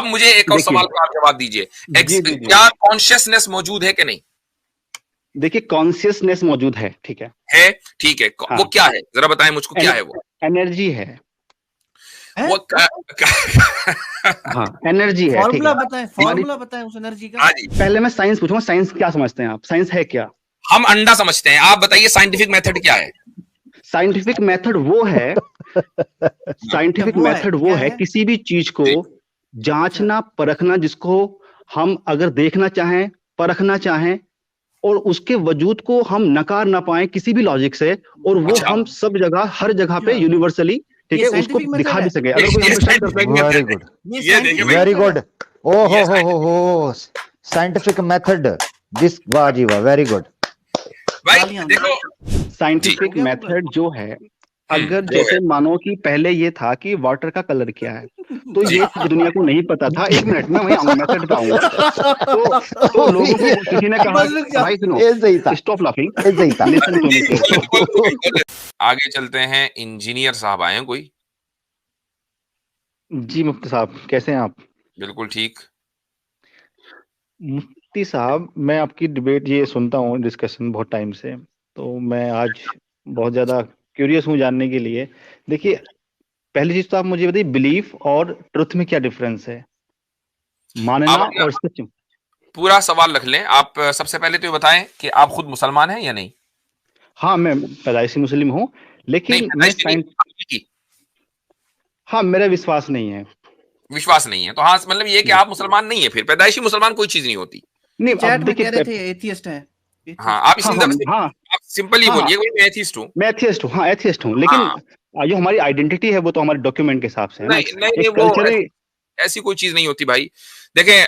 मुझे एक और सवाल का आप जवाब दीजिए, क्या कॉन्शियसनेस मौजूद है कि नहीं? देखिए कॉन्शियसनेस मौजूद है, ठीक है, ठीक है। हाँ। वो क्या है, जरा बताएं मुझको, क्या है वो? एनर्जी है वो हाँ, एनर्जी है, ठीक है। फॉर्मूला बताएं उस एनर्जी का। हाँ जी, पहले मैं साइंस पूछूंगा, साइंस क्या समझते हैं आप, साइंस है क्या? हम अंडा समझते हैं, आप बताइए साइंटिफिक मेथड क्या है? साइंटिफिक मेथड वो है साइंटिफिक मेथड वो है किसी भी चीज को जांचना परखना, जिसको हम अगर देखना चाहें, परखना चाहें और उसके वजूद को हम नकार ना पाए किसी भी लॉजिक से, और वो हम सब जगह हर जगह पे यूनिवर्सली, ठीक है, उसको दिखा भी सके। अगर कोई हमको शक करता है, वेरी गुड, वेरी गुड, ओ हो, साइंटिफिक मेथड, दिस, वाह जी वाह, वेरी गुड भाई। देखो साइंटिफिक मेथड जो है, अगर जैसे मानो कि पहले ये था कि वाटर का कलर क्या है, तो ये दुनिया को नहीं पता था। एक मिनट में वही आऊंगा, मेथड पे आऊंगा। तो लोगों को किसी ने कहा, भाई सुनो, स्टॉप लाफिंग, आगे चलते हैं। इंजीनियर साहब आए हैं कोई? जी मुफ्ती साहब, कैसे हैं आप? बिल्कुल ठीक। मुफ्ती साहब, मैं आपकी डिबेट ये सुनता हूँ, डिस्कशन बहुत टाइम से, तो मैं आज बहुत ज्यादा क्यूरियस हूँ जानने के लिए। देखिए, पहली चीज तो आप मुझे बताइए, बिलीफ और ट्रुथ में क्या डिफरेंस है, मानना और सच? पूरा सवाल रख लें आप। सबसे पहले तो ये बताएं कि आप खुद मुसलमान हैं या नहीं? हाँ, मैं पैदाइशी मुस्लिम हूँ, लेकिन मैं हाँ, मेरा विश्वास नहीं है। विश्वास नहीं है तो हाँ, मतलब ये कि आप मुसलमान नहीं है, फिर पैदाइशी मुसलमान कोई चीज नहीं होती। नहीं, चैट में कह रहे थे एथियस्ट है। हाँ, आप आप सिंपली बोलिए, मैं एथिस्ट हूँ। मैं एथियस्ट हूँ, हाँ एथियस्ट हूँ, लेकिन जो हमारी आइडेंटिटी है वो तो हमारे डॉक्यूमेंट के हिसाब से है ना। नहीं, वो ऐसी कोई चीज नहीं होती भाई। देखें,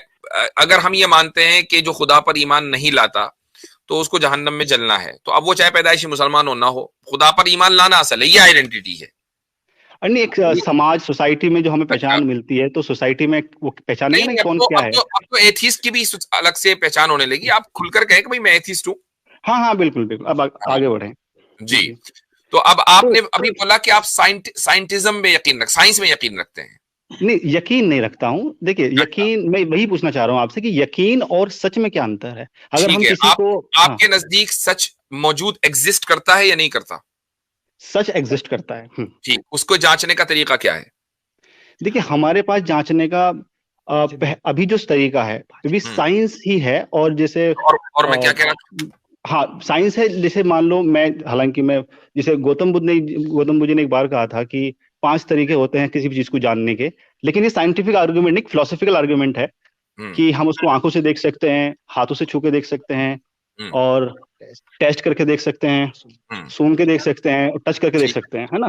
अगर हम ये मानते हैं कि जो खुदा पर ईमान नहीं लाता तो उसको जहन्नम में जलना है, तो अब वो चाहे पैदाइशी मुसलमान हो ना हो, खुदा पर ईमान लाना असल है, ये आइडेंटिटी है। नहीं, एक समाज, सोसाइटी में जो हमें पहचान मिलती है, तो सोसाइटी में वो पहचान है ना, कौन क्या है। अब तो एथिस्ट की भी अलग से पहचान होने लगी। आप खुलकर कहें कि भाई मैं एथिस्ट हूँ। हाँ, बिल्कुल बिल्कुल, अब आगे बढ़े जी। तो अब आपने अभी बोला कि आप साइंटिज्म में यकीन साइंस में यकीन रखते हैं। नहीं, यकीन नहीं रखता हूँ। देखिए, यकीन, मैं वही पूछना चाह रहा हूँ आपसे कि यकीन और सच में क्या अंतर है? अगर हम किसी को, आपके नजदीक सच मौजूद एग्जिस्ट करता है या नहीं करता? सच एग्जिस्ट करता है। ठीक, उसको जांचने का तरीका क्या है? देखिए, हमारे पास जांचने का अभी जो तरीका है अभी साइंस ही है। और जैसे और मैं क्या कह रहा हूँ, हाँ, साइंस है। जैसे मान लो, मैं, हालांकि मैं, जैसे गौतम बुद्ध जी ने एक बार कहा था कि 5 तरीके होते हैं किसी भी चीज को जानने के, लेकिन ये साइंटिफिक आर्गुमेंट नहीं, फिलोसॉफिकल आर्गुमेंट है कि हम उसको आंखों से देख सकते हैं, हाथों से छू के देख सकते हैं, और टेस्ट करके देख सकते हैं, सूंघ के देख सकते हैं, और टच करके देख सकते हैं, है ना।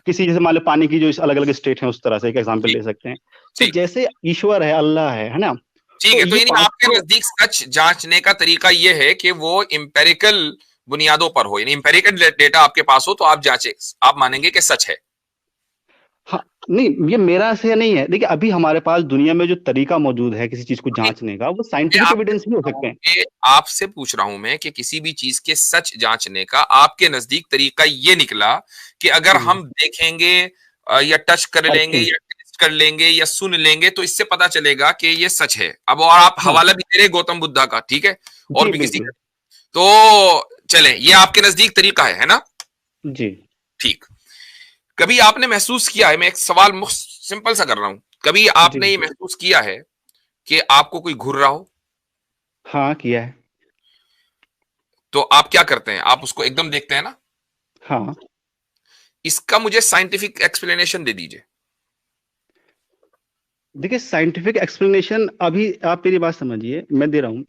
किसी, जैसे मान लो पानी की जो अलग अलग स्टेट है, उस तरह से एक एग्जांपल ले सकते हैं। तो जैसे ईश्वर है, अल्लाह है ना। ठीक है, तो यानी आपके नजदीक सच जांचने का तरीका ये है कि वो इंपेरिकल बुनियादों पर हो, यानी इंपेरिकल डेटा आपके पास हो तो आप जांचे, आप मानेंगे कि सच है। हाँ, नहीं, ये मेरा से नहीं है। देखिए, अभी हमारे पास दुनिया में जो तरीका मौजूद है किसी चीज को जांचने का, वो साइंटिफिक एविडेंस भी हो सकते हैं। आपसे पूछ रहा हूं मैं कि किसी भी चीज के सच जांचने का आपके नजदीक तरीका ये निकला कि अगर हम देखेंगे या टच कर लेंगे या कर लेंगे या सुन लेंगे तो इससे पता चलेगा कि ये सच है। अब और आप हवाला भी दे रहे गौतम बुद्धा का, ठीक है, और भी किसी का, तो चले, ये आपके नजदीक तरीका है ना? जी, ठीक। कभी आपने महसूस किया है, मैं एक सवाल सिंपल सा कर रहा हूं, कभी आपने ये महसूस किया है कि आपको कोई घूर रहा हो? हाँ, किया है। तो आप क्या करते हैं, आप उसको एकदम देखते हैं ना? हाँ। इसका मुझे साइंटिफिक एक्सप्लेनेशन दे दीजिए। देखिए, साइंटिफिक एक्सप्लेनेशन, अभी आप मेरी बात समझिए, मैं दे रहा हूँ।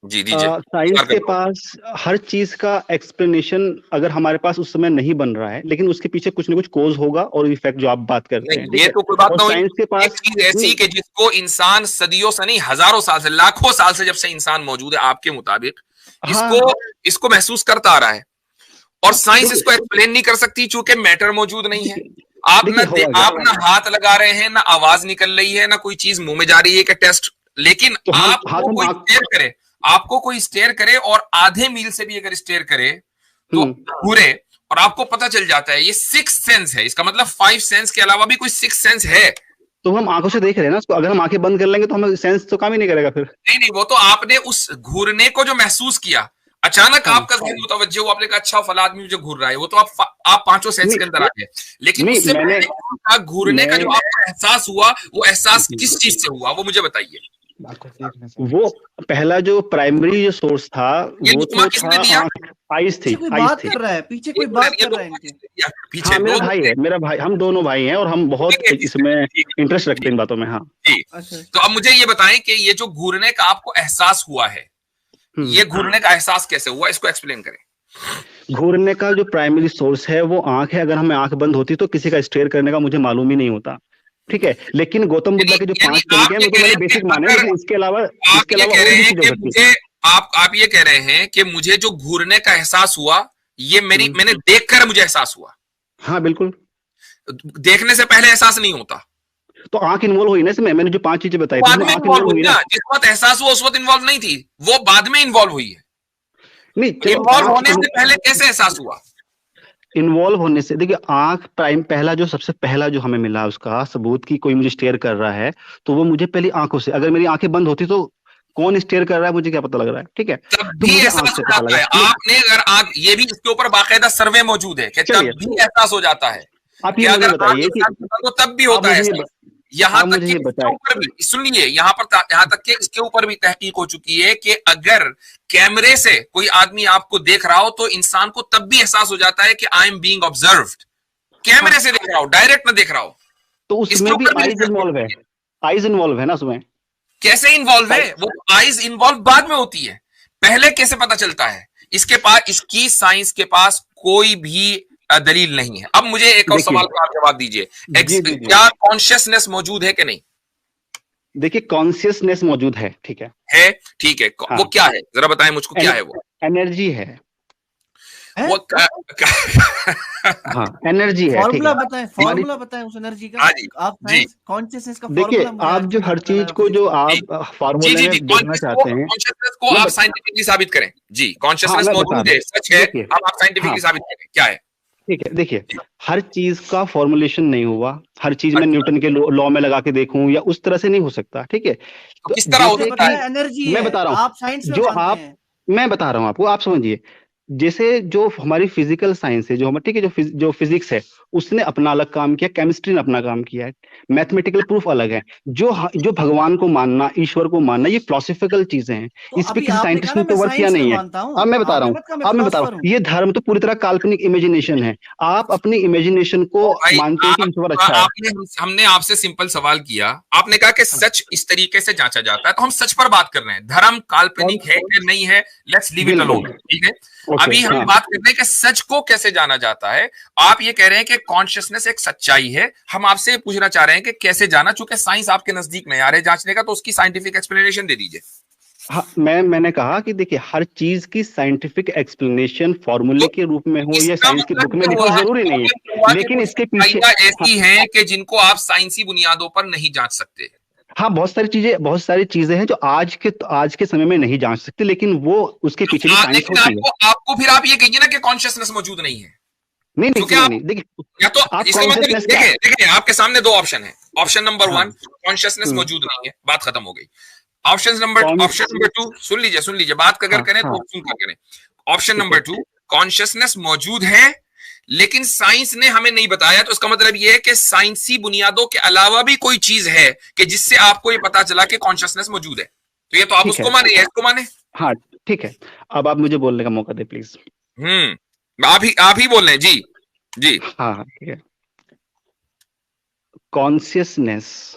जी दीजिए। साइंस के पास हर चीज का एक्सप्लेनेशन अगर हमारे पास उस समय नहीं बन रहा है, लेकिन उसके पीछे कुछ ना कुछ कोज होगा, और इफेक्ट जो आप बात करते हैं, ये तो कोई बात नहीं। साइंस के पास एक चीज ऐसी कि जिसको इंसान सदियों से नहीं, हजारों साल से, लाखों साल से जब से इंसान मौजूद है आपके मुताबिक, इसको महसूस करता आ रहा है, और साइंस इसको एक्सप्लेन नहीं कर सकती चूंकि मैटर मौजूद नहीं है। आप ना हाथ लगा रहे हैं, ना आवाज निकल रही है, ना कोई चीज मुंह में जा रही है कि टेस्ट, लेकिन आपको कोई स्टेयर करे और आधे मील से भी अगर स्टेयर करे तो पूरे, और आपको पता चल जाता है। ये 6 सेंस है, इसका मतलब 5 सेंस के अलावा भी कोई 6 सेंस है। तो हम आंखों से देख रहे हैं ना उसको, अगर हम आंखें बंद कर लेंगे तो हमें सेंस तो काम ही नहीं करेगा फिर। नहीं नहीं, वो तो आपने उस घूरने को जो महसूस किया, अचानक हाँ आपका ध्यान मुतवज्जो हुआ, आपने कहा अच्छा फला आदमी मुझे घूर रहा है, वो तो आप पांचों सेंस नहीं के अंदर आ गए। लेकिन नहीं उससे मैंने पहले घूरने का जो आपको एहसास हुआ, वो एहसास किस चीज से हुआ, वो मुझे बताइए। वो पहला जो प्राइमरी जो सोर्स था ये वो लुत्मा तो किसने था दिया? आइज थी, पीछे कोई आइज बात थी। कर रहा है, पीछे कोई एक बात मिनट, ये कर रहा है लुत्मा इनके। किसने दिया? पीछे हाँ मेरा दो भाई है, मेरा भाई, हम दोनों भाई हैं और हम बहुत ठीक है, इसमें ठीक है, इंटरेस्ट रखते हैं इन बातों में। हाँ जी। अच्छा तो अब मुझे ये बताएं कि ये जो घूरने का आपको एहसास हुआ है, ये घूरने का एहसास कैसे हुआ, इसको एक्सप्लेन करें। घूरने का जो प्राइमरी सोर्स है वो आंख है। अगर हमें आंख बंद होती तो किसी का स्टेयर करने का मुझे मालूम ही नहीं होता, ठीक है। लेकिन गौतम बुद्धा के जो यानी 5 तरीके आप हैं ये वो तो कह रहे मैंने हैं कि बेसिक माने, अगर लेकिन आप इसके ये अलावा कह और रहे भी हैं चीजें कि हो सकती मुझे आप ये कह रहे हैं कि मुझे जो घूरने का एहसास हुआ, ये मैंने देखकर मुझे एहसास हुआ। है। हाँ बिल्कुल। देखने से पहले एहसास नहीं होता। तो आंख इन्वॉल्व हुई ना इसमें, मैंने जो 5 चीजें बताई थी बाद उसमें में आंख इन्वॉल्व इन्वॉल्व हुई हुई ना, ना। जिस वक्त एहसास हुआ उस वक्त इन्वॉल्व नहीं थी, वो बाद में इन्वॉल्व हुई है। नहीं चलो, इन्वॉल्व आंख होने से पहले कैसे एहसास हुआ? इन्वॉल्व होने से देखिए, आंख प्राइम पहला जो सबसे पहला जो हमें मिला उसका सबूत कि कोई मुझे स्टेयर कर रहा है, तो वो मुझे पहली आंखों से, अगर मेरी आंखें बंद होती तो कौन स्टेयर कर रहा है मुझे क्या पता लग रहा है, ठीक है। तब तो भी मुझे आंख एहसास से हो पता जाता लगा। है। आपने अगर आग, ये भी इसके ऊपर बाकायदा सर्वे मौजूद है कि तब चलिए भी एहसास हो जाता है आप कि ये मुझे अगर आग बताइए कि इंसान के पास हो तब भी आप होता है मुझे एहसास। यहां आप तक मुझे कि ये इसके बताएं। ऊपर भी सुनिए, यहां तक कि इसके ऊपर भी तहकीक हो चुकी है कि अगर कैमरे से कोई आदमी आपको देख रहा हो तो इंसान को तब भी एहसास हो जाता है कि आई एम बीइंग ऑब्जर्व्ड। कैमरे से देख रहा हो, डायरेक्ट ना देख रहा हो, तो इसके उसमें भी ऊपर भी आइज रिसर्च हो इन्वॉल्व है, चुकी है। आइज इन्वॉल्व है ना उसमें। कैसे इन्वॉल्व है? वो आइज इन्वॉल्व बाद में होती है, पहले कैसे पता चलता है? इसके पास, इसकी साइंस के पास कोई भी दलील नहीं है। अब मुझे एक और देखिए सवाल का आप जवाब दीजिए, जी जी जी क्या कॉन्शियसनेस मौजूद है कि नहीं? देखिए कॉन्शियसनेस मौजूद है, ठीक है। है, ठीक है। हाँ वो क्या है, जरा बताएं मुझको, क्या है वो? एनर्जी है। वो हाँ एनर्जी है, ठीक फॉर्मूला है। बताएं, हमारी फॉर्मूला बताएं उस एनर्जी का। हाँ जी, आप जी। साइंस कॉन्शियसनेस का देखिए फॉर्मूला मुझे आप आज जो तक हर नहीं चीज बताया को जो जी आप जी फार्मूले जी, में देखना चाहते हैं, कॉन्शियसनेस को मैं आप बत, साइंटिफिकली साबित करें। जी, हाँ कॉन्शियसनेस मैं बता मौजूद रहा है, हूँ। सच है। देखिए अब आप हाँ साइंटिफिकली साबित करें, क्या है? ठीक है, देखिए हर चीज का फॉर्मुलेशन नहीं हुआ, हर चीज में अच्छा, न्यूटन के लॉ में लगा के देखूं या उस तरह से नहीं हो सकता, ठीक है। तो तो किस तरह हो आपने जैसे सकता कि है? बताया एनर्जी मैं है, बता रहा आप हूं, साइंस में जो मानते आप हैं। मैं बता रहा हूं आपको, आप समझिए। जैसे जो हमारी फिजिकल साइंस है, जो हम ठीक है, जो फिजिक्स है उसने अपना अलग काम किया, केमिस्ट्री ने अपना काम किया है, मैथमेटिकल प्रूफ अलग है। जो भगवान को मानना, ईश्वर को मानना, ये फिलोसफिकल चीजें हैं। तो इस पे अभी किसी आपने साइंटिस्ट कहा ने ना मैं तो वर्क किया साइंस में नहीं है। मानता हूँ, अब मैं बता रहा आपने हूँ मत कहा मैं अब मैं बता फिलोसफर रहा हूँ। हूँ ये धर्म तो पूरी तरह काल्पनिक इमेजिनेशन है। आप अपनी इमेजिनेशन को तो भाई, मानते हैं कि ईश्वर अच्छा है। आपने हमने आपसे सिंपल सवाल किया, आपने कहा कि हाँ, सच इस तरीके से जांचा जाता है, तो हम सच पर बात कर रहे हैं। धर्म काल्पनिक है कि नहीं है, लेट्स लीव इट अलोन, बिल्कुल ठीक है। ओके। अभी हम हाँ बात कर रहे हैं कि सच को कैसे जाना जाता है। आप ये कह रहे हैं कि कॉन्शियसनेस एक सच्चाई है, हम आपसे पूछना चाह रहे हैं कि कैसे जाना, चूंकि साइंस आपके नजदीक नहीं आ रहे जांचने का, तो उसकी साइंटिफिक एक्सप्लेनेशन दे दीजिए। हाँ मैंने कहा कि देखिए हर चीज की साइंटिफिक एक्सप्लेनेशन तो फॉर्मूले के रूप में हो या इसका साइंस की बुक मतलब में ये लिखा हो हुआ, जरूरी नहीं है, कि लेकिन कुछ इसके पीछे सच्चाइयां हाँ, ऐसी हैं कि जिनको आप साइंसी बुनियादों पर नहीं जांच सकते। हाँ बहुत सारी चीजें हैं जो आज के समय में नहीं जांच सकती, लेकिन वो उसके तो पीछे भी साइंस लेकिन होती है। आपको आपको फिर आप ये कहिए ना कि कॉन्शियसनेस मौजूद नहीं है, नहीं नहीं क्योंकि नहीं आप, नहीं देखिए या तो आप इसका मतलब कॉन्शियसनेस का देखिए देखिए आपके सामने दो ऑप्शन है। ऑप्शन नंबर हाँ 1, कॉन्शियसनेस हम्म मौजूद नहीं है, बात खत्म हो गई। कौन ऑप्शन नंबर 2, सुन लीजिए, बात अगर हाँ करें हाँ तो सुनकर करें। ऑप्शन ठीक है नंबर 2, कॉन्शियसनेस मौजूद है लेकिन साइंस ने हमें नहीं बताया, तो इसका मतलब ये है कि साइंसी बुनियादों के अलावा भी कोई चीज है कि जिससे आपको ये पता चला कि कॉन्शियसनेस मौजूद है, तो ये तो आप ठीक उसको है माने या इसको माने। हाँ ठीक है। अब आप मुझे बोलने का मौका दे प्लीज। आप ही बोल रहे हैं जी। जी, हाँ हाँ ठीक है। कॉन्शियसनेस,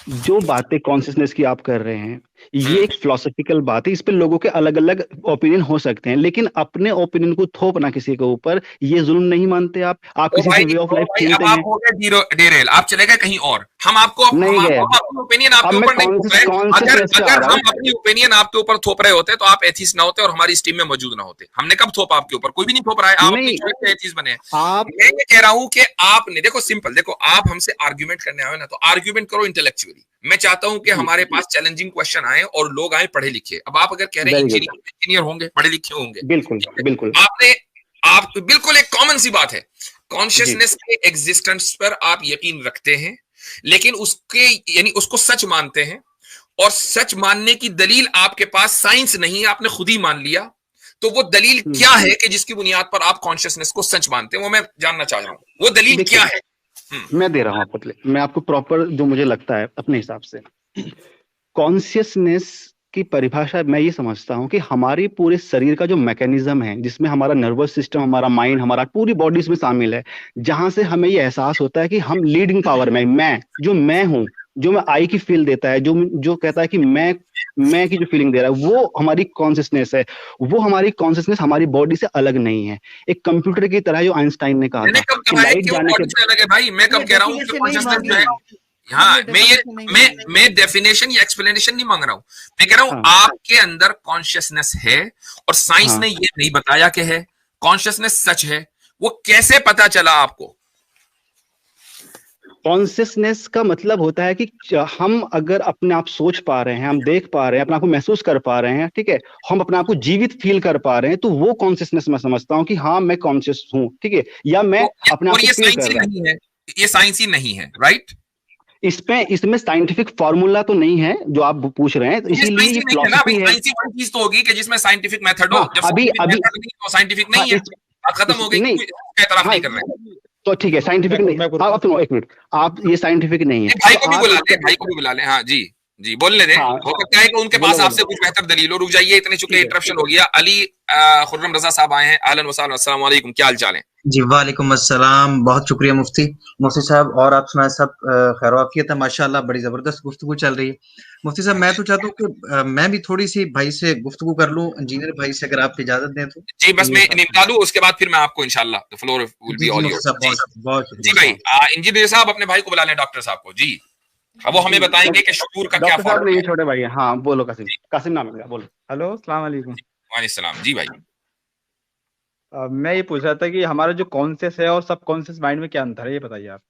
जो बातें कॉन्शियसनेस की आप कर रहे हैं, ये एक फिलोसॉफिकल बात है। इस पे लोगों के अलग अलग ओपिनियन हो सकते हैं, लेकिन अपने ओपिनियन को थोपना किसी के ऊपर, ये जुल्म नहीं मानते आप किसी से वे ऑफ लाइफ अब छीनते आप हैं। हो गए डेरेल, आप चले गए कहीं और। हम नहीं गया। अपनी ओपिनियन आपके अब मैं ऊपर नहीं थोप रहे। अगर कॉन्शियसनेस पे आ अगर रहा हम हूँ। अपनी ओपिनियन आपके ऊपर थोप रहे होते तो आप एथीस्ट ना होते और हमारी इस टीम में मौजूद ना होते। हमने कब थोपा आपके ऊपर? कोई भी नहीं थोप रहा है, आप अपनी नहीं चॉइस से एथीस्ट बने हैं। आप मैं ये कह रहा हूं कि आपने, देखो सिंपल, देखो आप हमसे आर्ग्यूमेंट करने आए ना, तो आर्ग्यूमेंट करो इंटेलेक्चुअली। मैं चाहता हूं कि हमारे पास चैलेंजिंग क्वेश्चन आए और लोग आए पढ़े लिखे। अब आप अगर कह रहे हैं वेरी गुड, इंजीनियर होंगे, पढ़े लिखे होंगे, बिल्कुल ठीक है। बिल्कुल आप बिल्कुल एक कॉमन सी बात है, जी कॉन्शियसनेस के एग्जिस्टेंस पर आप यकीन रखते हैं, लेकिन उसके यानी उसको सच मानते हैं, और सच मानने की दलील आपके पास साइंस नहीं है, आपने खुद ही मान लिया, तो वो दलील क्या है कि जिसकी बुनियाद पर आप कॉन्शियसनेस को सच मानते हैं, वो मैं जानना चाह रहा हूं, वो दलील क्या है? मैं दे रहा हूं आपको, मैं आपको प्रॉपर जो मुझे लगता है अपने हिसाब से। कॉन्शियसनेस की परिभाषा मैं ये समझता हूं कि हमारी पूरे शरीर का जो मैकेनिज्म है, जिसमें हमारा नर्वस सिस्टम, हमारा माइंड, हमारा पूरी बॉडी इसमें शामिल है, जहां से हमें ये एहसास होता है कि हम लीडिंग पावर में, मैं हूं, जो मैं आई की फील देता है, जो कहता है कि मैं की जो फीलिंग दे रहा है, वो हमारी कॉन्शियसनेस है। वो हमारी कॉन्शियसनेस हमारी बॉडी से अलग नहीं है, एक कंप्यूटर की तरह, जो आइंस्टाइन ने कहा था कि लाइट जाने के अलग है। भाई मैं कब कह रहा हूँ कि कॉन्शियसनेस जो है, हाँ, मैं डेफिनेशन या एक्सप्लेनेशन नहीं मांग रहा हूं, मैं कह रहा हूं आपके अंदर कॉन्शियसनेस है, और साइंस ने ये नहीं बताया कि है, कॉन्शियसनेस सच है, वो कैसे पता चला आपको? कॉन्शियसनेस का मतलब होता है कि हम अगर अपने आप सोच पा रहे हैं, हम देख पा रहे हैं, अपने आप को महसूस कर पा रहे हैं, ठीक है, हम अपने आप को जीवित फील कर पा रहे हैं, तो वो कॉन्शियसनेस मैं समझता हूँ कि हाँ मैं कॉन्शियस हूँ, ठीक है, या मैं अपने आप को फील कर रहा हूँ। ये साइंस ही नहीं है, राइट? इसमें साइंटिफिक फॉर्मूला तो नहीं है जो आप पूछ रहे हैं, इसीलिए ये फिलॉसफी है। चीज तो होगी कि जिसमें साइंटिफिक मेथड हो, जब अभी साइंटिफिक नहीं है, खत्म हो गई, एतराफ नहीं कर रहे। तो ठीक है, साइंटिफिक नहीं, आप सुनो एक मिनट, आप ये साइंटिफिक नहीं है, भाई को भी बुला ले, भाई को भी बुला ले। हाँ जी जी, बोलने दे, हो सकता है कि उनके पास आपसे कुछ बेहतर दलील हो। रुक जाइए, इतने चुके इंटरप्शन हो गया। अली खुर्रम रजा साहब आए हैं, अहलन व सहलन, अस्सलाम वालेकुम, क्या हाल चाल है? जी वालेकुम अस्सलाम, बहुत शुक्रिया मुफ्ती साहब, और आप सुनाए सब खैर आफियत है? माशाल्लाह बड़ी जबरदस्त गुफ्तगू चल रही है। मुफ्ती साहब मैं तो चाहता हूँ कि मैं भी थोड़ी सी भाई से गुफ्तगू कर लूँ, इंजीनियर भाई से, अगर आप इजाजत दें तो। जी बस मैं निपटा लूं, उसके बाद फिर मैं आपको इंशाल्लाह the floor will be all yours. जी भाई, इंजीनियर साहब अपने भाई को बुला लें, डॉक्टर साहब को। जी अब वो हमें बताएंगे कि शुऊर का क्या फॉर्म है। छोटे भाई, हाँ बोलो कासिम नाम है, बोलो। हेलो, अस्सलाम वालेकुम। वालेकुम सलाम। जी भाई, मैं ये पूछ रहा था कि हमारा जो कॉन्शियस है और सबकॉन्शियस माइंड में क्या अंतर है, ये बताइए आप।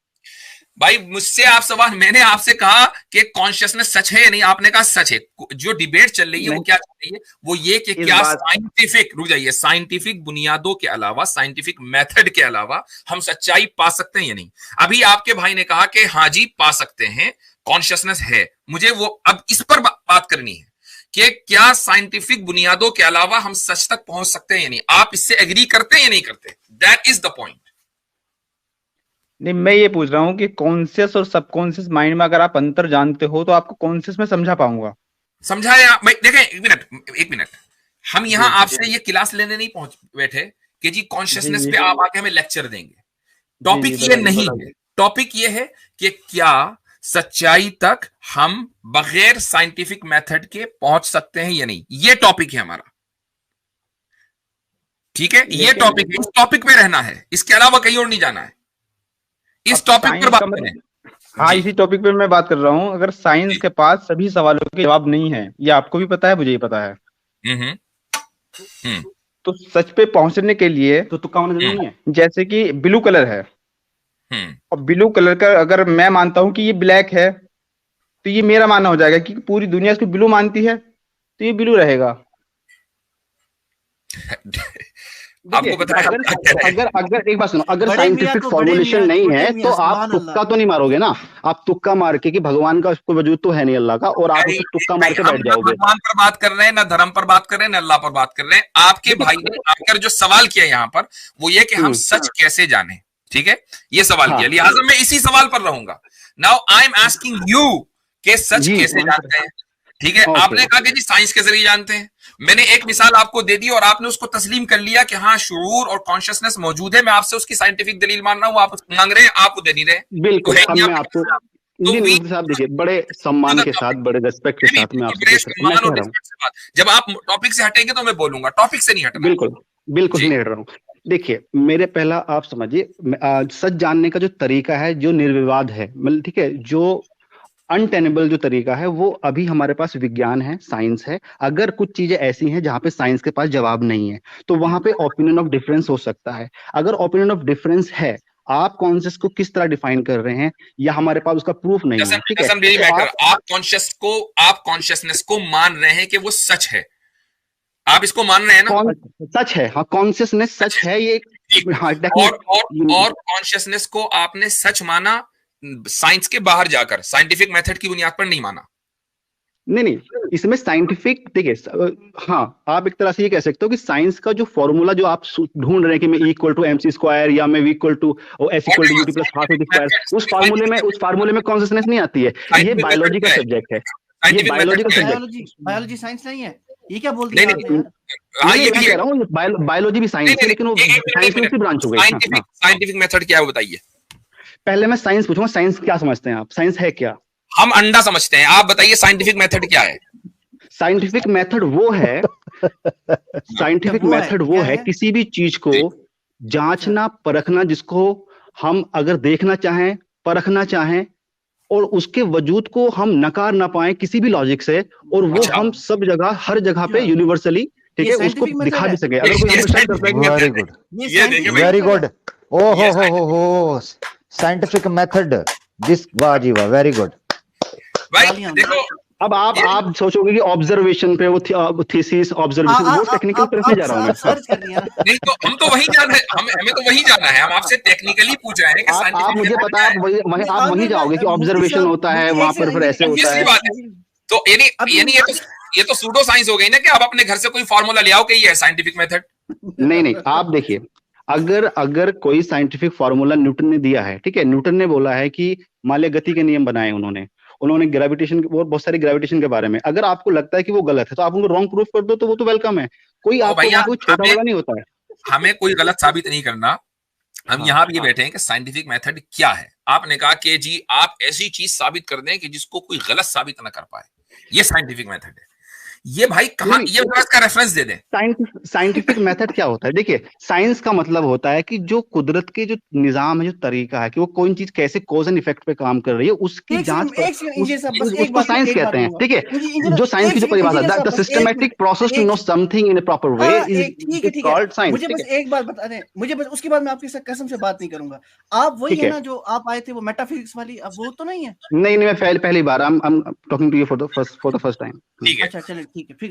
भाई मुझसे आप सवाल, मैंने आपसे कहा कि कॉन्शियसनेस सच है या नहीं, आपने कहा सच है। जो डिबेट चल रही है वो क्या चल रही है, वो ये कि क्या साइंटिफिक, रुक जाइए, साइंटिफिक बुनियादों के अलावा, साइंटिफिक मेथड के अलावा हम सच्चाई पा सकते हैं या नहीं। अभी आपके भाई ने कहा कि हाँ जी पा सकते हैं, कॉन्शियसनेस है। मुझे वो अब इस पर बात करनी है कि क्या साइंटिफिक बुनियादों के अलावा हम सच तक पहुंच सकते हैं या नहीं। आप इससे एग्री करते हैं या नहीं करते? That is the point. नहीं, मैं ये पूछ रहा हूँ कि कॉन्शियस और सबकॉन्शियस माइंड में अगर आप अंतर जानते हो तो आपको कॉन्शियस में समझा पाऊंगा। समझाया देखें, एक मिनट, हम यहां आपसे ये क्लास लेने नहीं पहुंच बैठे कि जी कॉन्शियसनेस पे आप आके हमें लेक्चर देंगे। टॉपिक ये नहीं है, टॉपिक ये है कि क्या सच्चाई तक हम बगैर साइंटिफिक मेथड के पहुंच सकते हैं या नहीं। ये टॉपिक है हमारा, ठीक है, ये टॉपिक है, इस टॉपिक पे रहना है, इसके अलावा कहीं और नहीं जाना है। इस टॉपिक पर बात करें। हाँ, इसी टॉपिक पे मैं बात कर रहा हूँ। अगर साइंस के पास सभी सवालों के जवाब नहीं है, ये आपको भी पता है, मुझे ही पता है, तो सच पे पहुंचने के लिए तो तुक्का होना जरूरी है। जैसे कि ब्लू कलर है, और ब्लू कलर का अगर मैं मानता हूं कि ये ब्लैक है, तो ये मेरा मानना हो जाएगा कि पूरी दुनिया इसको ब्लू मानती है, तो ये ब्लू रहेगा। आपको पता है, अगर एक बात सुनो, अगर साइंटिफिक फॉर्मुलेशन नहीं है तो आप तुक्का तो नहीं मारोगे ना। आप तुक्का मार के कि भगवान का कोई वजूद तो है नहीं अल्लाह का, और आप उसे तुक्का मार के बैठ जाओगे। भगवान पर बात कर रहे हैं, ना धर्म पर बात कर रहे हैं, ना अल्लाह पर बात कर रहे हैं। आपके भाई ने आकर जो सवाल किया यहाँ पर वो ये कि हम सच कैसे जाने, ठीक है, ये सवाल किया। लिहाजा मैं इसी सवाल पर रहूंगा। Now I am asking you कि सच कैसे जानते हैं, ठीक है। आपने कहा कि जी साइंस के जरिए जानते हैं। मैंने एक मिसाल आपको दे दी और आपने उसको तस्लीम कर लिया कि हाँ शुऊर और कॉन्शियसनेस मौजूद है। मैं आपसे उसकी साइंटिफिक दलील मान रहा हूं, आप मांग रहे हैं, आप दे नहीं रहे। बिल्कुल, मैं आपको साहब देखिए, बड़े सम्मान के साथ, बड़े रिस्पेक्ट के साथ मैं आपसे, जब आप टॉपिक से हटेंगे तो मैं बोलूंगा, टॉपिक से नहीं हटना। बिल्कुल नहीं हट रहा हूँ। देखिए, मेरे पहला आप समझिए, सच जानने का जो तरीका है, जो निर्विवाद है, मतलब ठीक है, जो अनटेनेबल जो तरीका है, वो अभी हमारे पास विज्ञान है, साइंस है। अगर कुछ चीजें ऐसी हैं जहां पे साइंस के पास जवाब नहीं है, तो वहां पे ओपिनियन ऑफ डिफरेंस हो सकता है। अगर ओपिनियन ऑफ डिफरेंस है, आप कॉन्शियस को किस तरह डिफाइन कर रहे हैं, या हमारे पास उसका प्रूफ नहीं है, ठीक है, आप कॉन्शियसनेस को मान रहे हैं कि वो सच है, आप इसको मान रहे हैं ना? सच है, हाँ, कॉन्शियसनेस सच है ये। और कॉन्शियसनेस को आपने सच माना साइंस के बाहर जाकर साइंटिफिक मेथड की बुनियाद पर नहीं माना। नहीं, इसमें साइंटिफिक, देखिए, हाँ, आप एक तरह से ये कह सकते हो कि साइंस का जो फॉर्मूला जो आप ढूंढ रहे हैं कि मैं E=mc² या मैं V=F=ut+12 उस फार्मूले में कॉन्शियसनेस नहीं आती है। ये बायोलॉजी का सब्जेक्ट है, ये बायोलॉजी का सब्जेक्ट। बायोलॉजी साइंस नहीं है, ये क्या बोल दिया आपने यार? हाँ, ये भी कह रहा हूँ, बायोलॉजी भी साइंस है, लेकिन वो साइंस में ब्रांच हो गई। साइंटिफिक मेथड क्या है बताइए। पहले मैं साइंस पूछूंगा, साइंस क्या समझते हैं आप? साइंस है क्या? हम अंडा समझते हैं, आप बताइए साइंटिफिक मेथड क्या है। साइंटिफिक मेथड वो है साइंटिफिक मेथड वो है किसी भी चीज को जांचना, परखना, जिसको हम अगर देखना चाहें, परखना चाहें और उसके वजूद को हम नकार ना पाए किसी भी लॉजिक से, और वो हम सब जगह, हर जगह पे यूनिवर्सली, ठीक है, उसको दिखा भी सके। अगर कोई वेरी गुड, वेरी गुड, ओहो, साइंटिफिक मेथड, दिस, वाह जी वाह, वेरी गुड भाई। देखो अब आप सोचोगे कि ऑब्जर्वेशन पे वो थीसिस ऑब्जर्वेशन, वो टेक्निकल तरफ से जा रहा हूं मैं। सर्च कर लिया नहीं, तो हम तो वही जाना है, हमें तो वही जाना है। हम आपसे टेक्निकली पूछ रहे हैं कि आप मुझे पता है, आप वही जाओगे कि ऑब्जर्वेशन होता है वहां पर, फिर ऐसे होता है। तो यानी ये तो सूडो साइंस हो गई ना, कि आप अपने घर से कोई फार्मूला ले आओ कि ये है साइंटिफिक मेथड। नहीं, आप देखिए, अगर कोई साइंटिफिक फार्मूला न्यूटन ने दिया है, ठीक है, न्यूटन ने बोला है कि मान लिया गति के नियम बनाए उन्होंने ग्रेविटेशन, बहुत सारी ग्रेविटेशन के बारे में, अगर आपको लगता है कि वो गलत है तो आप उनको रॉन्ग प्रूफ कर दो, तो वो तो वेलकम है। कोई आपको छोटा बड़ा नहीं होता है। हमें कोई गलत साबित नहीं करना। हम यहाँ भी बैठे हैं कि साइंटिफिक मेथड क्या है। आपने कहा कि जी आप ऐसी चीज साबित कर दें कि जिसको कोई गलत साबित ना कर पाए, ये साइंटिफिक मेथड है। ये भाई कहां, ये इसका रेफरेंस दे दें। साइंटिफिक मेथड क्या होता है? देखिए, साइंस का मतलब होता है कि जो कुदरत के जो निजाम है, जो तरीका है कि वो कोई चीज कैसे कॉज एंड इफेक्ट पे काम कर रही है, उसकी जांच, उसको साइंस कहते हैं, ठीक है। जो साइंस की जो परिभाषा, the systematic process to know something in a proper way is called science. मुझे बस एक बात बता दें, मुझे बस, उसके बाद मैं आपकी कसम से बात नहीं करूंगा। आप वही है ना जो आप आए थे, वो मेटाफिजिक्स वाली, अब वो तो नहीं है? नहीं, मैं पहली बार I am talking to you for the first time. ठीक है, अच्छा चलिए, ठीक है, फिर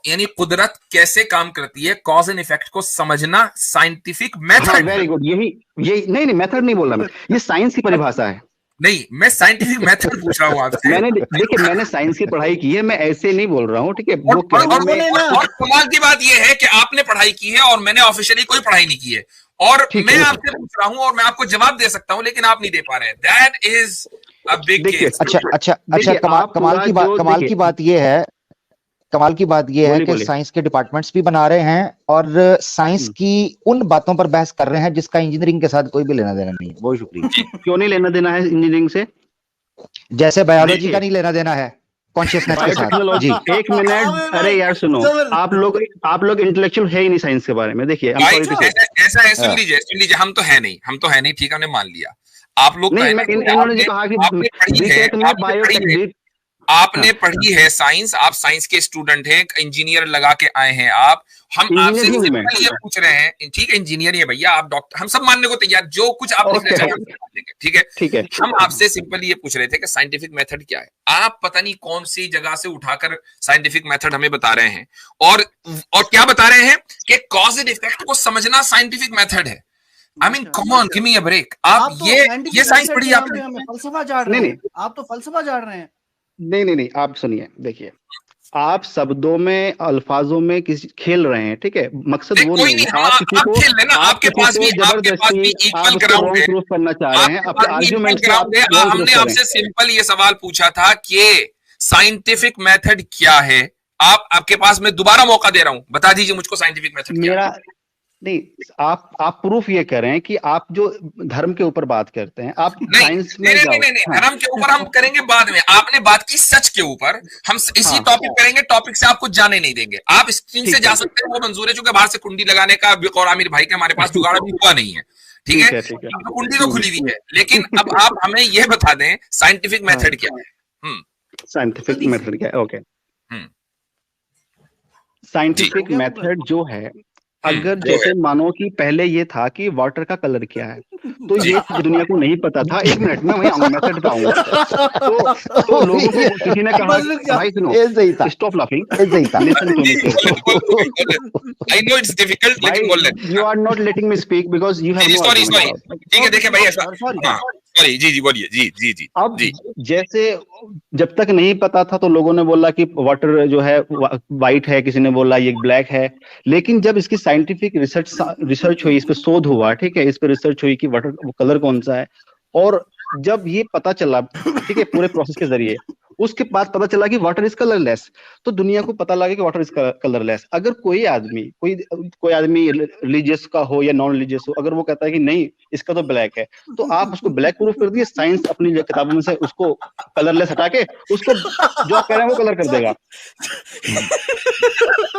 यानी कुदरत कैसे काम करती है, कॉज एंड इफेक्ट को समझना साइंटिफिक मेथड। वेरी गुड, यही नहीं, मेथड नहीं बोल रहा मैं, ये साइंस की परिभाषा है। नहीं, मैं साइंटिफिक मेथड पूछ रहा हूँ आपसे। मैंने साइंस की पढ़ाई की है, मैं ऐसे नहीं बोल रहा हूँ, ठीक है। और कमाल की बात ये है कि आपने पढ़ाई की है और मैंने ऑफिशियली कोई पढ़ाई नहीं की है, और मैं आपसे पूछ रहा हूँ और मैं आपको जवाब दे सकता हूँ, लेकिन आप नहीं दे पा रहे। That is a big case. अच्छा, कमाल की बात ये है कि साइंस के डिपार्टमेंट्स भी बना रहे हैं और साइंस की उन बातों पर बहस कर रहे हैं जिसका इंजीनियरिंग के साथ कोई भी लेना देना नहीं है। बहुत शुक्रिया। क्यों नहीं लेना देना है इंजीनियरिंग से? जैसे बायोलॉजी का नहीं लेना देना है कॉन्शियसनेस के साथ। जी, एक मिनट, अरे यार सुनो, आप लोग इंटेलेक्चुअल है ही नहीं साइंस के बारे में। देखिए, ऐसा है, सुन लीजिए, हम तो है नहीं, ठीक है, हमने मान लिया। आप लोग इन्होंने जो कहा कि आपने पढ़ी है साइंस, आप साइंस के स्टूडेंट हैं, इंजीनियर लगा के आए हैं आप। हम आपसे सिंपल ये पूछ रहे हैं, ठीक है, इंजीनियर है भैया, आप डॉक्टर, हम सब मानने को तैयार, जो कुछ आप लिखना चाहेंगे, ठीक है। हम आपसे सिंपल ये पूछ रहे थे कि साइंटिफिक मेथड क्या है। आप पता नहीं कौन सी जगह से उठाकर साइंटिफिक मेथड हमें बता रहे हैं, और क्या बता रहे हैं कि कॉज एंड इफेक्ट को समझना साइंटिफिक मेथड है। I mean, come on, give me a break. आप ये साइंस पढ़ी आपने? फलसफा झाड़ रहे हैं, आप तो फलसफा झाड़ रहे हैं। नहीं, आप सुनिए, देखिए, आप शब्दों में, अल्फाजों में किसी खेल रहे हैं, ठीक है, मकसद वो नहीं है। आप किसी को खेल लेना, आपके पास भी इक्वल ग्राउंड है, प्रूफ करना चाह रहे हैं अपने आर्गुमेंट से। हमने आपसे सिंपल ये सवाल पूछा था कि साइंटिफिक मेथड क्या है। आपके पास मैं दोबारा मौका दे रहा हूं, बता दीजिए मुझको साइंटिफिक मेथड क्या है। नहीं, आप प्रूफ ये कर रहे हैं कि आप जो धर्म के ऊपर बात करते हैं, आप साइंस में जाओ। नहीं, धर्म के ऊपर हम करेंगे बाद में। आपने बात की सच के ऊपर, हम इसी टॉपिक करेंगे, टॉपिक से आपको जाने नहीं देंगे। आप स्क्रीन से जा सकते हैं, वो मंजूर है, चूंकि बाहर से कुंडी लगाने का और आमिर भाई के हमारे पास जुगाड़ भी हुआ नहीं है, ठीक है, तो कुंडी तो खुली हुई है। लेकिन अब आप हमें यह बता दें साइंटिफिक मेथड क्या है। साइंटिफिक मेथड क्या है? ओके, साइंटिफिक मेथड जो है, अगर जैसे मानो कि पहले ये था कि वाटर का कलर क्या है, तो ये दुनिया को नहीं पता था। एक मिनट में वही आऊंगा, मेथड पे आऊंगा। तो लोगों को किसी ने कहा, भाई सुनो, stop laughing, listen to me. I know it's difficult, लेकिन बोल ले। You are not letting me speak because you have no. Sorry, ठीक है, देखिए भाई, ऐसा जी बोलिए जी। अब जैसे जब तक नहीं पता था तो लोगों ने बोला कि वाटर जो है वाइट है, किसी ने बोला ये ब्लैक है, लेकिन जब इसकी साइंटिफिक रिसर्च हुई, इस पे शोध हुआ, ठीक है, इस पे रिसर्च हुई कि वाटर कलर कौन सा है, और जब ये पता चला, ठीक है, पूरे प्रोसेस के जरिए, उसके बाद पता चला कि वाटर इज कलरलेस, तो दुनिया को पता लगा कि वाटर इज कलरलेस। अगर कोई आदमी रिलीजियस का हो या नॉन रिलीजियस हो, अगर वो कहता है कि नहीं इसका तो ब्लैक है, तो आप उसको ब्लैक प्रूफ कर दिए, साइंस अपनी किताबों में से उसको कलरलेस हटा के उसको जो आप कह रहे हैं वो कलर कर देगा,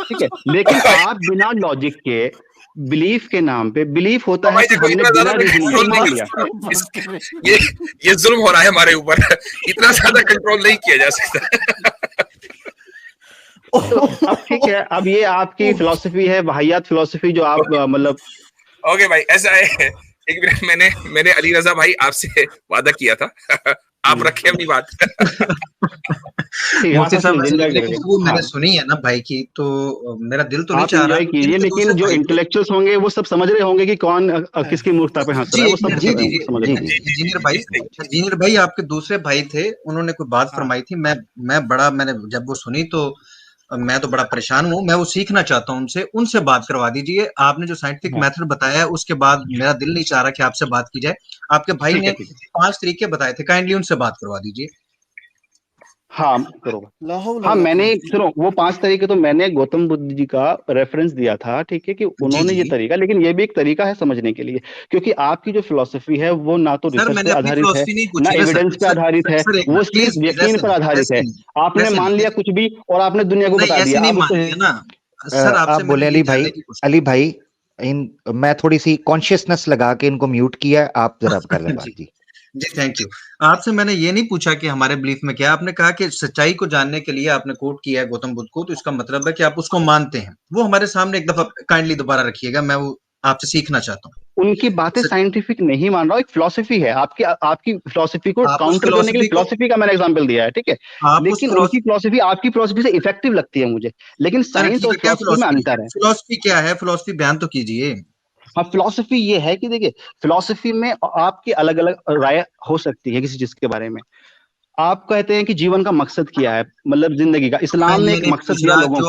ठीक है। लेकिन आप बिना लॉजिक के बिलीफ के नाम पे, बिलीफ होता है कि हमने बिना रीजनिंग मान लिया। ये जुल्म हो रहा है हमारे ऊपर, इतना ज्यादा कंट्रोल नहीं किया जा सकता। तो अब ठीक है, अब ये आपकी फिलॉसफी है, वाहियात फिलॉसफी जो आप मतलब। ओके भाई, ऐसा है, एक मिनट, मैंने अली रजा भाई आपसे वादा किया था, आप रखे अपनी बात। मुफ्ती साहब वो मैंने सुनी है ना भाई की, तो मेरा दिल तो नहीं चाह रहा कीजिए, लेकिन जो इंटेलेक्चुअल्स होंगे वो सब समझ रहे होंगे कि कौन किसकी मूर्खता पे हंस रहा है, वो सब समझ रहे हैं। इंजीनियर भाई आपके दूसरे भाई थे, उन्होंने कोई बात फरमाई थी, मैंने जब वो सुनी तो मैं तो बड़ा परेशान हूँ, मैं वो सीखना चाहता हूँ उनसे बात करवा दीजिए। आपने जो साइंटिफिक मेथड बताया है उसके बाद मेरा दिल नहीं चाह रहा कि आपसे बात की जाए। आपके भाई ने 5 तरीके बताए थे, काइंडली उनसे बात करवा दीजिए। हाँ करो। हाँ, मैंने सुनो, वो 5 तरीके तो मैंने गौतम बुद्ध जी का रेफरेंस दिया था, ठीक है, कि उन्होंने ये तरीका, लेकिन ये भी एक तरीका है समझने के लिए, क्योंकि आपकी जो फिलॉसफी है वो ना तो रिसर्च पे आधारित है, ना एविडेंस पे आधारित है, वो सिर्फ यकीन पर आधारित है। आपने मान लिया कुछ भी और आपने दुनिया को बता दिया। आप बोले अली भाई मैं थोड़ी सी कॉन्शियसनेस लगा के इनको म्यूट किया, आप जरा कर रहे बात जी थैंक यू। आपसे मैंने ये नहीं पूछा कि हमारे बिलीफ में क्या, आपने कहा कि सच्चाई को जानने के लिए आपने कोट किया है गौतम बुद्ध को, तो इसका मतलब है कि आप उसको मानते हैं। वो हमारे सामने एक दफा काइंडली दोबारा रखिएगा, मैं वो आपसे सीखना चाहता हूँ। उनकी बातें साइंटिफिक नहीं मान रहा हूँ, एक फिलॉसफी है, आपकी फिलॉसफी को काउंटर करने के लिए फिलॉसफी का मैंने एग्जांपल दिया है, ठीक है, लेकिन उनकी फिलॉसफी आपकी फिलॉसफी से इफेक्टिव लगती है मुझे, लेकिन साइंस और फिलॉसफी में अंतर है। फिलॉसफी क्या है, फिलॉसफी बयान तो कीजिए। हाँ, फिलॉसफी ये है कि देखिए, फिलॉसफी में आपकी अलग अलग राय हो सकती है किसी चीज के बारे में। आप कहते हैं कि जीवन का मकसद क्या है, मतलब जिंदगी का, इस्लाम ने एक मकसद दिया लोगों को,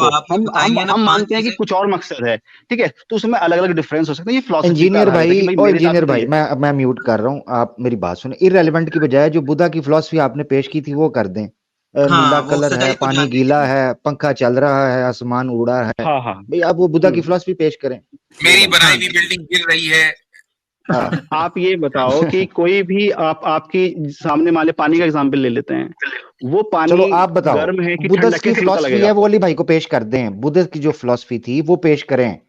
हम मानते हैं कि कुछ और मकसद है, ठीक है, तो उसमें अलग अलग डिफरेंस हो सकते हैं। ये फिलॉसफी इंजीनियर भाई मैं म्यूट कर रहा हूँ, आप मेरी बात सुने। इररेलेवेंट की बजाय जो बुद्धा की फिलॉसफी आपने पेश की थी वो कर दें। नीला कलर है, पानी गीला है, पंखा चल रहा है, आसमान उड़ा है। भाई आप वो बुद्धा की फिलॉसफी पेश करें। मेरी बनाई हुई बिल्डिंग गिर रही है। आप ये बताओ कि कोई भी आपकी सामने मान ले, पानी का एग्जांपल ले लेते हैं, वो पानी चलो आप बताओ, गर्म है कि बुद्ध की फिलॉसफी है वो अली भाई को पेश कर दें, बुद्ध की जो फिलॉसफी थी वो पेश करें।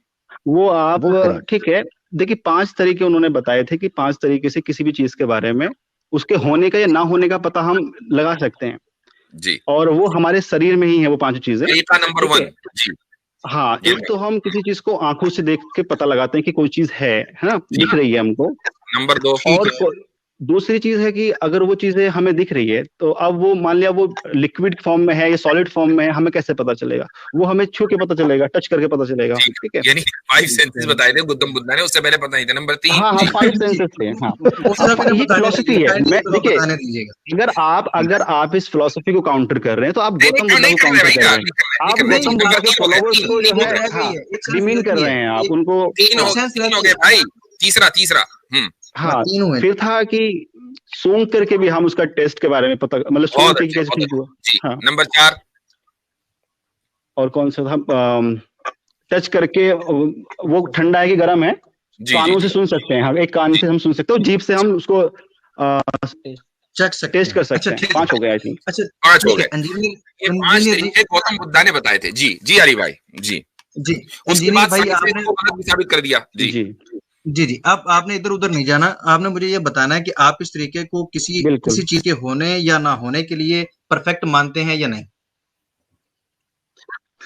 वो आप ठीक है, देखिए 5 तरीके उन्होंने बताए थे कि 5 तरीके से किसी भी चीज के बारे में उसके होने का या ना होने का पता हम लगा सकते हैं जी, और वो हमारे शरीर में ही है वो 5 चीजें। नंबर 1 जी। हाँ, एक तो हम किसी चीज को आंखों से देख के पता लगाते हैं कि कोई चीज है ना, दिख रही है हमको। नंबर 2 और दूसरी चीज है कि अगर वो चीजें हमें दिख रही है तो अब वो मान लिया वो लिक्विड फॉर्म में है या सॉलिड फॉर्म में है, हमें कैसे पता चलेगा? वो हमें छू के पता चलेगा, टच करके पता चलेगा, ठीक है। यानी 5 सेंसेस बताए थे गौतम बुद्ध ने, उससे पहले पता नहीं था। नंबर 3 हाँ 5 सेंसेस थे। हाँ, ये फिलॉसफी है। मैं देखिए, अगर आप इस फिलॉसफी को काउंटर कर रहे हैं तो आप गौतम बुद्ध को काउंटर कर रहे हैं, आप गौतम बुद्ध के फॉलोवर्स को जो है डिमीन कर रहे हैं, आप उनको। 3 हो गए भाई, तीसरा हाँ, फिर था कि सूंघ करके भी हम उसका टेस्ट के बारे में पता, मतलब सूंघ के कैसे ठीक हुआ। हाँ, नंबर 4 और कौन सा था, टच करके वो ठंडा है कि गर्म है, कानों से सुन सकते हैं। हाँ, एक कान से हम सुन सकते हैं, जीभ से हम उसको टेस्ट कर सकते हैं। 5 हो गए आई थिंक। अच्छा 5 हो गए। ये 5 तरीके गौतम बुद्ध ने बताए थे। जी अली भाई जी। उसके बाद भाई आपने गलत साबित कर दिया। जी अब आपने इधर उधर नहीं जाना, आपने मुझे ये बताना है कि आप इस तरीके को किसी चीज के होने या ना होने के लिए परफेक्ट मानते हैं या नहीं।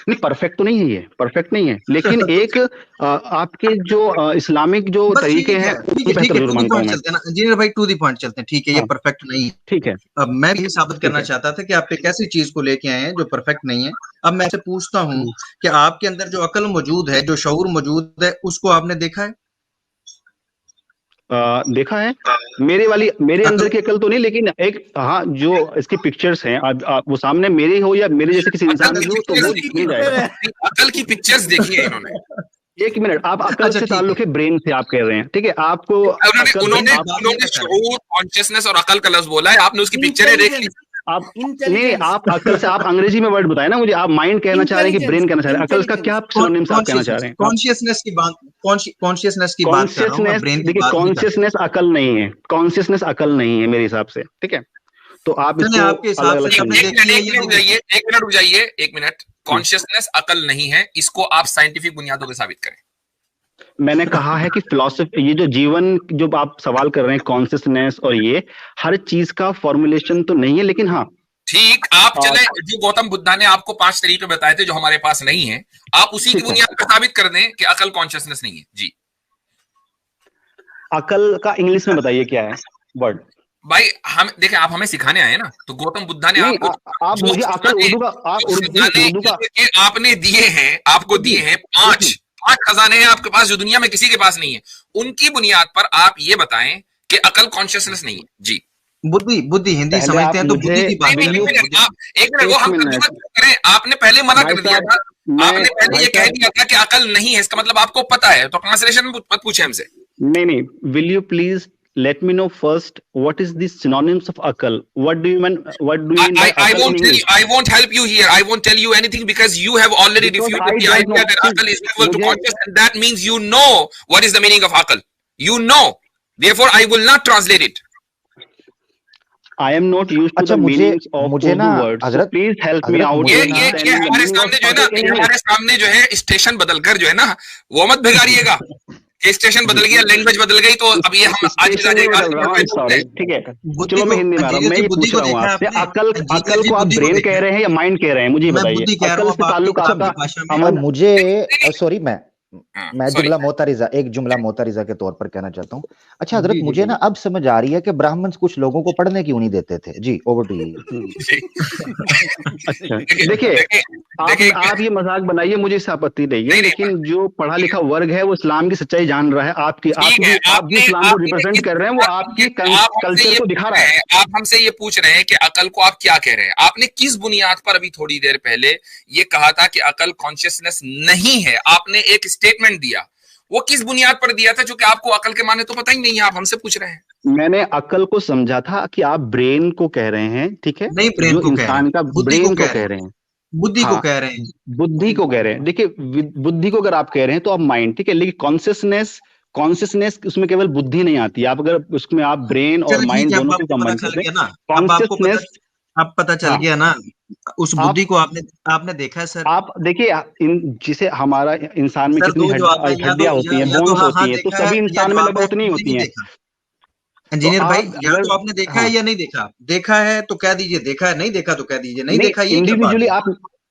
नहीं, परफेक्ट तो नहीं है, ये परफेक्ट नहीं है, लेकिन एक आपके जो इस्लामिक जो तरीके हैं इंजीनियर भाई टू द पॉइंट चलते हैं, ठीक है। ये परफेक्ट नहीं है, ठीक है। अब मैं भी साबित करना चाहता था कि आप एक ऐसी चीज को लेके आए हैं जो परफेक्ट नहीं है। अब मैं आपसे पूछता हूँ कि आपके अंदर जो अकल मौजूद है, जो शऊर मौजूद है, उसको आपने देखा है? देखा है मेरे अंदर की अकल तो नहीं, लेकिन एक हाँ जो इसकी पिक्चर्स हैं वो सामने मेरे हो या मेरे जैसे किसी इंसान की हो तो वो मिल जाएगा। अकल की पिक्चर्स देखी है इन्होंने। एक मिनट, आप अकल से ताल्लुक है ब्रेन से आप कह रहे हैं, ठीक है? आपको उन्होंने शऊर, कॉन्शियसनेस और अकल का लफ्ज बोला है, आपने उसकी पिक्चरें देख ली। आप नहीं, आप अकल से आप अंग्रेजी में वर्ड बताए ना मुझे, आप माइंड कहना चाह रहे हैं कि ब्रेन कहना चाह रहे हैं? अकल का क्या सिनोनिम्स आप कहना चाह रहे हैं? कॉन्शियसनेस की बात देखिए कॉन्शियसनेस अकल नहीं है, कॉन्शियसनेस अकल नहीं है मेरे हिसाब से, ठीक है? तो आप आपके हिसाब से एक मिनट, कॉन्शियसनेस अकल नहीं है, इसको आप साइंटिफिक बुनियादों पे साबित करें। मैंने कहा है कि फिलॉसफी, ये जो जीवन जो आप सवाल कर रहे हैं कॉन्शियसनेस और ये हर चीज का फॉर्मुलेशन तो नहीं है, लेकिन हाँ ठीक, आप चले जो गौतम बुद्धा ने आपको 5 तरीके बताए थे जो हमारे पास नहीं है, आप उसी की बुनियाद पर साबित कर दें कि अकल कॉन्शियसनेस नहीं है। जी, अकल का इंग्लिश में बताइए क्या है वर्ड? भाई हम देखें, आप हमें सिखाने आए ना, तो गौतम बुद्धा ने आपको आप मुझे अकल उर्दू का आपने दिए हैं, आपको दिए हैं 5 खजाने हैं आपके पास जो दुनिया में किसी के पास नहीं है, उनकी बुनियाद पर आप ये बताएं कि अकल कॉन्शियसनेस नहीं है। जी, बुद्धि हिंदी समझते हैं तो बुद्धि की बात एक मिनट वो हम करें, आपने पहले मना कर दिया था, आपने पहले ये कह दिया था कि अकल नहीं है, इसका मतलब आपको पता है, तो ट्रांसलेशन मत पूछे हमसे। नहीं, will you please let me know first what is the synonyms of akal? What do you mean by I won't help you here. I won't tell you anything because you have already refuted the idea that akal is equal to conscious, and that means you know what is the meaning of akal. You know, therefore I will not translate it. I am not used to the meanings of Urdu words. So please help me out. ये हमारे सामने जो है ना, हमारे सामने जो है स्टेशन बदलकर जो है ना, वो मत भिगारिएगा। स्टेशन बदल गया, लैंग्वेज बदल गई, तो अब ये हम आज ठीक है, चलो मैं हिंदी में आ रहा हूँ। मैं ये पूछ रहा हूँ आपसे, अकल को आप ब्रेन कह रहे हैं या माइंड कह रहे हैं? मुझे बताइए, अकल से ताल्लुक आपका? मुझे सॉरी, मैं एक जुमला मोतारिजा के तौर पर कहना चाहता हूँ। अच्छा हजरत, मुझे ना अब समझ आ रही है कि ब्राह्मण कुछ लोगों को पढ़ने क्यों नहीं देते थे। जी, ओवर टू यू। अच्छा, देखिए आप ये मजाक बनाइए, मुझे इससे आपत्ति नहीं है, लेकिन जो पढ़ा लिखा वर्ग है वो इस्लाम की सच्चाई जान रहा है। आप जो इस्लाम को रिप्रेजेंट कर रहे हैं वो आपकी कल्चर को दिखा रहा है। आप हमसे ये पूछ रहे हैं कि अकल को आप क्या कह रहे हैं? आपने किस बुनियाद पर अभी थोड़ी देर पहले ये कहा था कि अकल कॉन्शियसनेस नहीं है? आपने एक स्टेटमेंट दिया, वो किस बुनियाद पर दिया था? जो कि आपको अकल के माने तो पता ही नहीं है, आप हमसे पूछ रहे हैं। मैंने अकल को समझा था कि आप ब्रेन को कह रहे हैं, ठीक है? नहीं, ब्रेन को इंसान का ब्रेन को कह रहे हैं, बुद्धि को कह रहे हैं, बुद्धि को कह रहे हैं। देखिए बुद्धि को अगर आप कह रहे हैं तो आप माइंड, ठीक है, लेकिन कॉन्शियसनेस उसमें केवल बुद्धि नहीं आती। आप अगर उसमें आप ब्रेन और माइंड दोनों को कंबाइन करते हैं, कॉन्शियसनेस अब पता चल गया ना उस बुद्धि को। आपने देखा है सर? आप देखिए जिसे हमारा इंसान में कितनी हड्डियां होती हैं, बोन्स होती हैं, तो सभी इंसान में लगभग उतनी होती हैं। इंजीनियर भाई, या तो आपने देखा है या नहीं देखा? देखा है तो कह दीजिए देखा है, नहीं देखा तो कह दीजिए नहीं देखा।